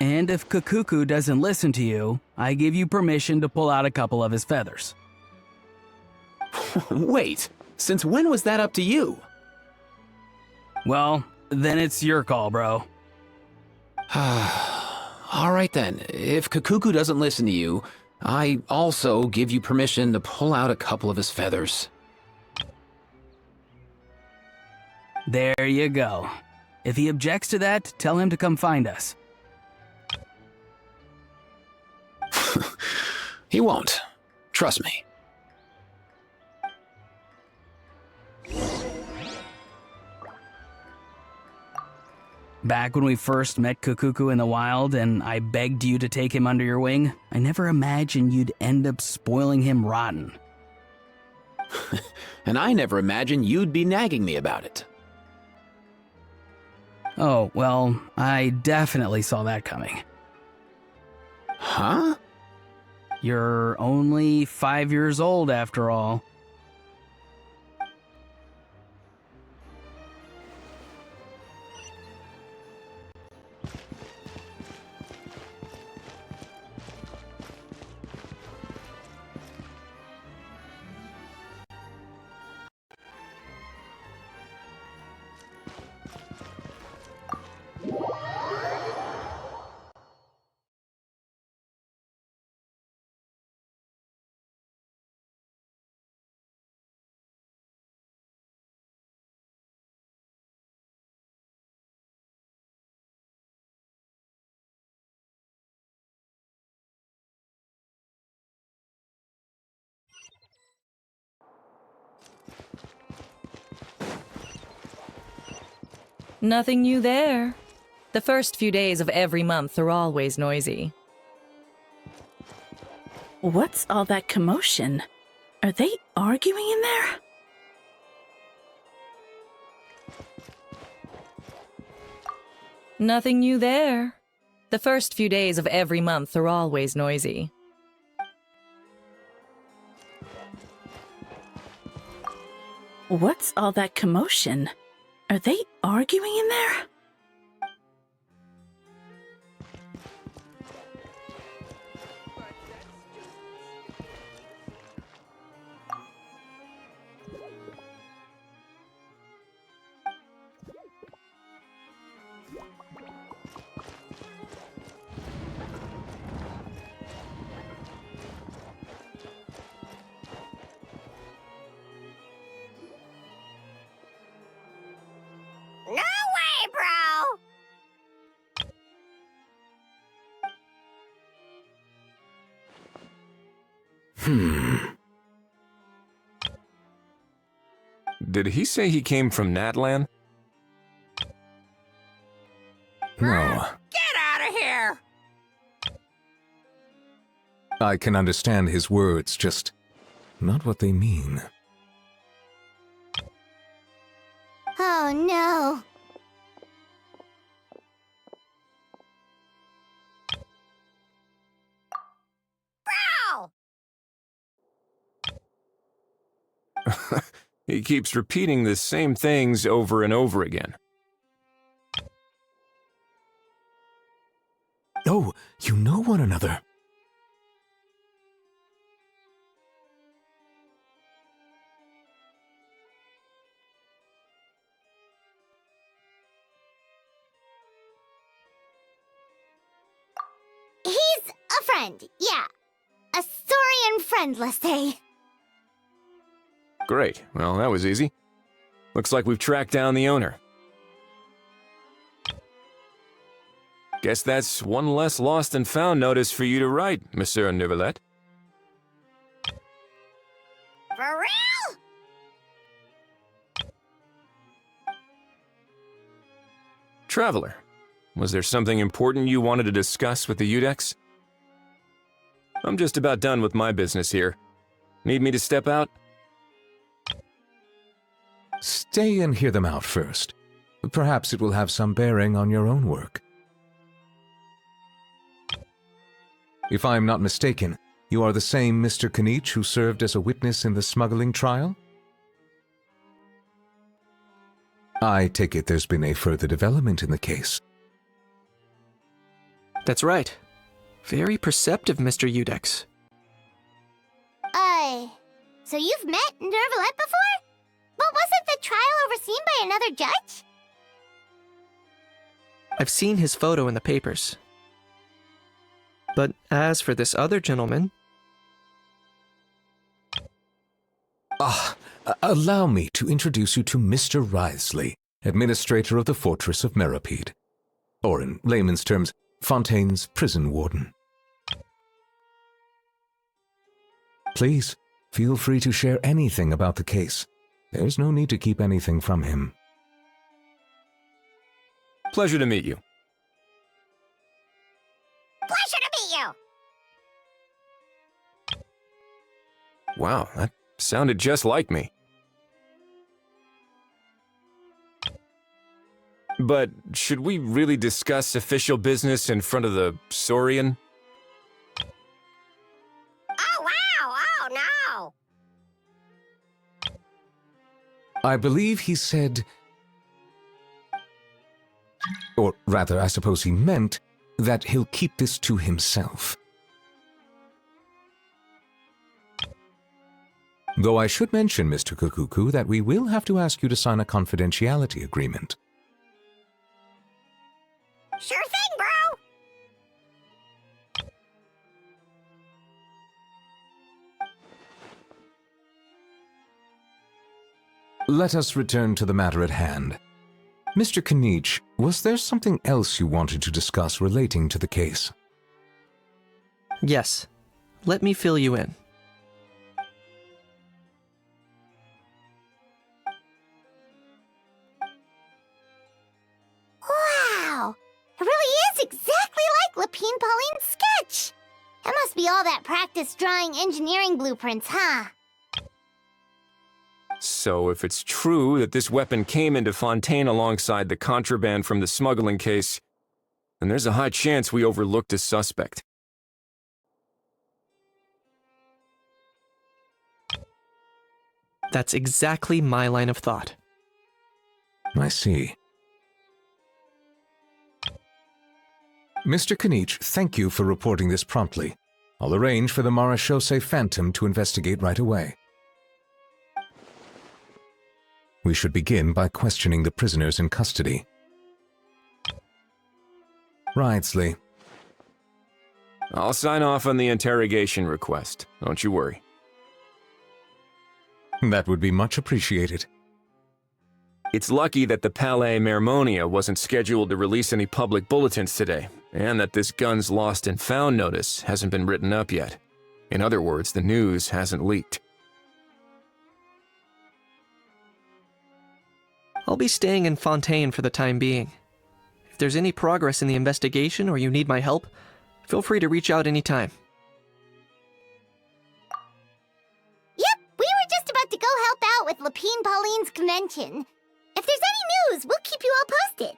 And if Cacucu doesn't listen to you, I give you permission to pull out a couple of his feathers. Wait, since when was that up to you? Well, then it's your call, bro. All right then, if Cacucu doesn't listen to you, I also give you permission to pull out a couple of his feathers. There you go. If he objects to that, tell him to come find us. He won't. Trust me. Back when we first met Cacucu in the wild and I begged you to take him under your wing, I never imagined you'd end up spoiling him rotten. And I never imagined you'd be nagging me about it. Oh, well, I definitely saw that coming. Huh? You're only 5 years old after all. Nothing new there. The first few days of every month are always noisy. What's all that commotion? Are they arguing in there? Nothing new there. The first few days of every month are always noisy. What's all that commotion? Are they arguing in there? No way, bro! Did he say he came from Natlan? No. Get out of here! I can understand his words, just not what they mean. Oh no. He keeps repeating the same things over and over again. Oh, you know one another. He's a friend, yeah. A Saurian friend, let's say. Great. Well, that was easy. Looks like we've tracked down the owner. Guess that's one less lost and found notice for you to write, Monsieur Neuvillette. For real? Traveler, was there something important you wanted to discuss with the Udex? I'm just about done with my business here. Need me to step out? Stay and hear them out first. Perhaps it will have some bearing on your own work. If I am not mistaken, you are the same Mr. Kanich who served as a witness in the smuggling trial? I take it there's been a further development in the case. That's right. Very perceptive, Mr. Udex. So you've met Neuvillette before? But wasn't the trial overseen by another judge? I've seen his photo in the papers. But as for this other gentleman... Allow me to introduce you to Mr. Wriothesley, administrator of the Fortress of Meripede. Or in layman's terms, Fontaine's prison warden. Please, feel free to share anything about the case. There's no need to keep anything from him. Pleasure to meet you. Pleasure to meet you! Wow, that sounded just like me. But should we really discuss official business in front of the Saurian? Oh, wow! Oh, no! I believe he said... Or rather, I suppose he meant that he'll keep this to himself. Though I should mention, Mr. Cacucu, that we will have to ask you to sign a confidentiality agreement. Sure thing, bro! Let us return to the matter at hand. Mr. Kanich, was there something else you wanted to discuss relating to the case? Yes. Let me fill you in. Wow! It really is exactly like Lapine Pauline's sketch! That must be all that practice drawing engineering blueprints, huh? So if it's true that this weapon came into Fontaine alongside the contraband from the smuggling case, then there's a high chance we overlooked a suspect. That's exactly my line of thought. I see. Mr. Kanich, thank you for reporting this promptly. I'll arrange for the Marechaussee Phantom to investigate right away. We should begin by questioning the prisoners in custody. Wriothesley. I'll sign off on the interrogation request. Don't you worry. That would be much appreciated. It's lucky that the Palais Mermonia wasn't scheduled to release any public bulletins today, and that this gun's lost and found notice hasn't been written up yet. In other words, the news hasn't leaked. I'll be staying in Fontaine for the time being. If there's any progress in the investigation or you need my help, feel free to reach out anytime. Yep, we were just about to go help out with Lapine Pauline's convention. If there's any news, we'll keep you all posted.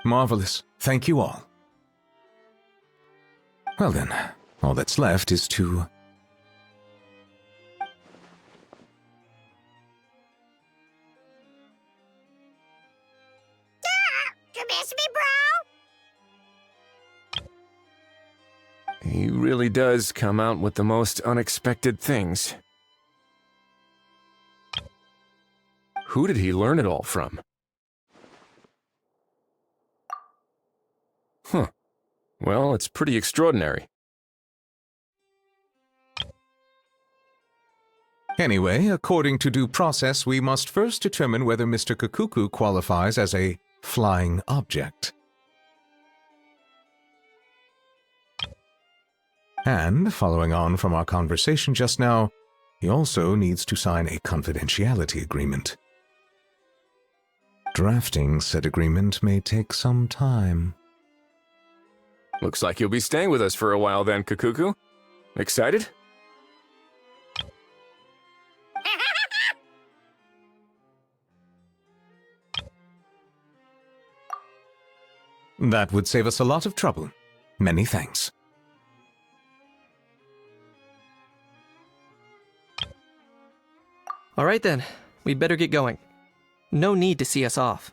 Marvelous. Thank you all. Well then, All that's left is to... You miss me, bro? He really does come out with the most unexpected things. Who did he learn it all from? Huh. Well, it's pretty extraordinary. Anyway, according to due process, we must first determine whether Mr. Cacucu qualifies as a flying object. And, following on from our conversation just now, he also needs to sign a confidentiality agreement. Drafting said agreement may take some time. Looks like you'll be staying with us for a while then, Cacucu. Excited? That would save us a lot of trouble. Many thanks. All right then, we'd better get going. No need to see us off.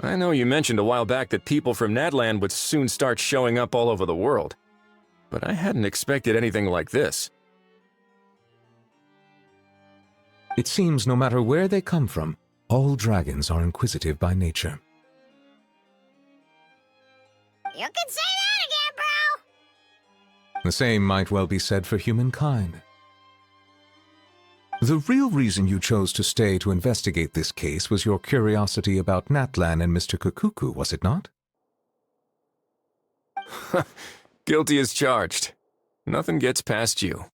I know you mentioned a while back that people from Nadland would soon start showing up all over the world, but I hadn't expected anything like this. It seems no matter where they come from, all dragons are inquisitive by nature. You can say that again, bro! The same might well be said for humankind. The real reason you chose to stay to investigate this case was your curiosity about Natlan and Mr. Cacucu, was it not? Guilty as charged. Nothing gets past you.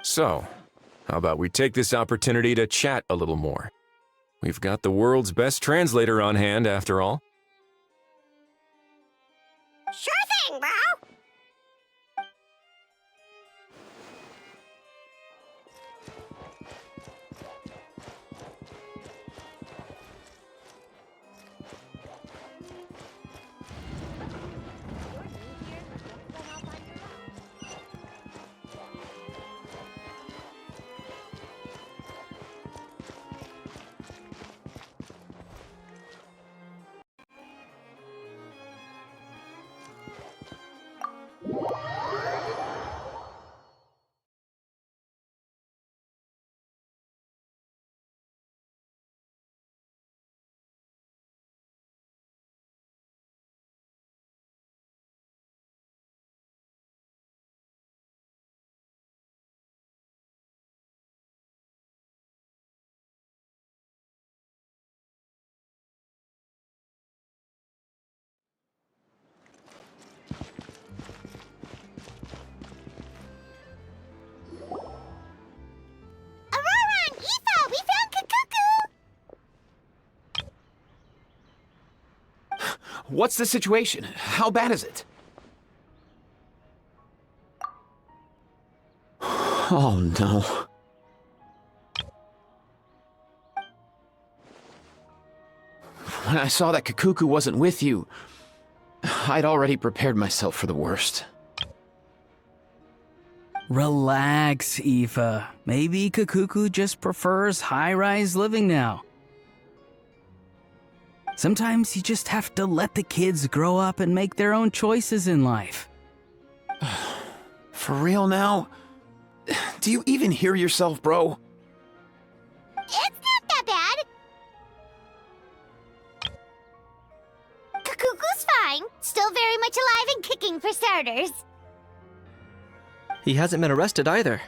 So, how about we take this opportunity to chat a little more? We've got the world's best translator on hand, after all. Sure thing, bro! Oronon! Ifa! We found Cacucu! What's the situation? How bad is it? Oh no. When I saw that Cacucu wasn't with you, I'd already prepared myself for the worst. Relax, Ifa. Maybe Cacucu just prefers high-rise living now. Sometimes you just have to let the kids grow up and make their own choices in life. For real now? Do you even hear yourself, bro? It's not that bad. Cacucu's fine. Still very much alive and kicking for starters. He hasn't been arrested either,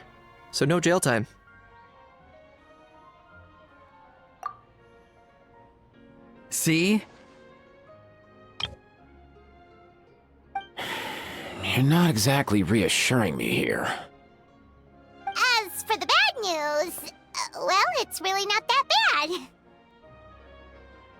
so no jail time. See? You're not exactly reassuring me here. As for the bad news, well, it's really not that bad.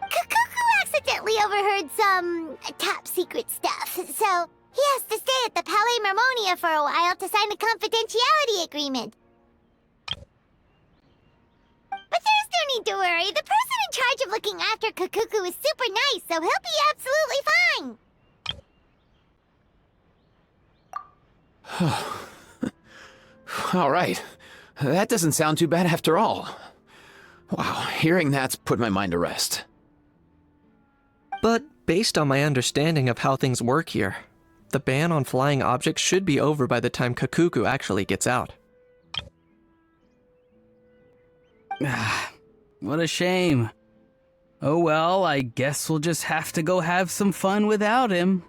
Cacucu accidentally overheard some top secret stuff, so he has to stay at the Palais Marmonia for a while to sign a confidentiality agreement. But there's no need to worry. The person in charge of looking after Cacucu is super nice, so he'll be absolutely fine. All right. That doesn't sound too bad after all. Wow, hearing that's put my mind to rest. But based on my understanding of how things work here, the ban on flying objects should be over by the time Cacucu actually gets out. What a shame. Oh well, I guess we'll just have to go have some fun without him.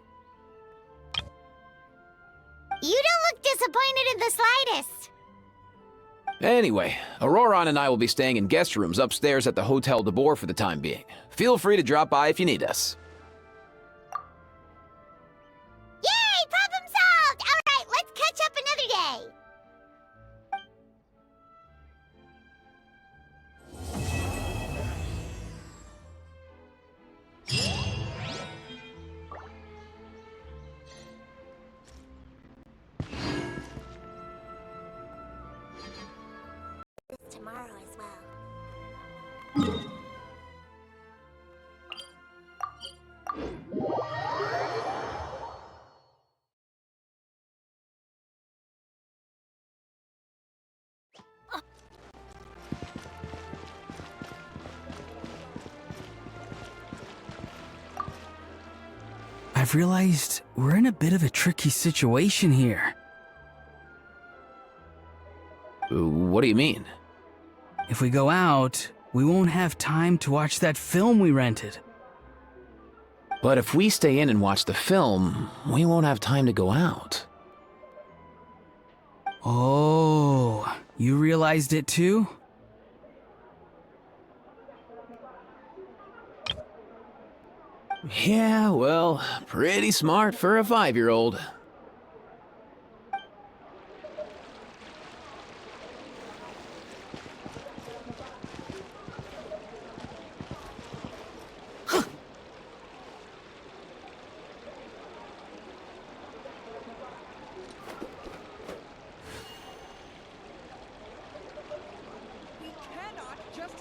You don't look disappointed in the slightest. Anyway, Oronon and I will be staying in guest rooms upstairs at the Hotel de Boer for the time being. Feel free to drop by if you need us. Yay! Problem solved! Alright, let's catch up another day. Tomorrow as well. I've realized we're in a bit of a tricky situation here. What do you mean? If we go out, we won't have time to watch that film we rented. But if we stay in and watch the film, we won't have time to go out. Oh, you realized it too? Yeah, well, pretty smart for a 5-year-old.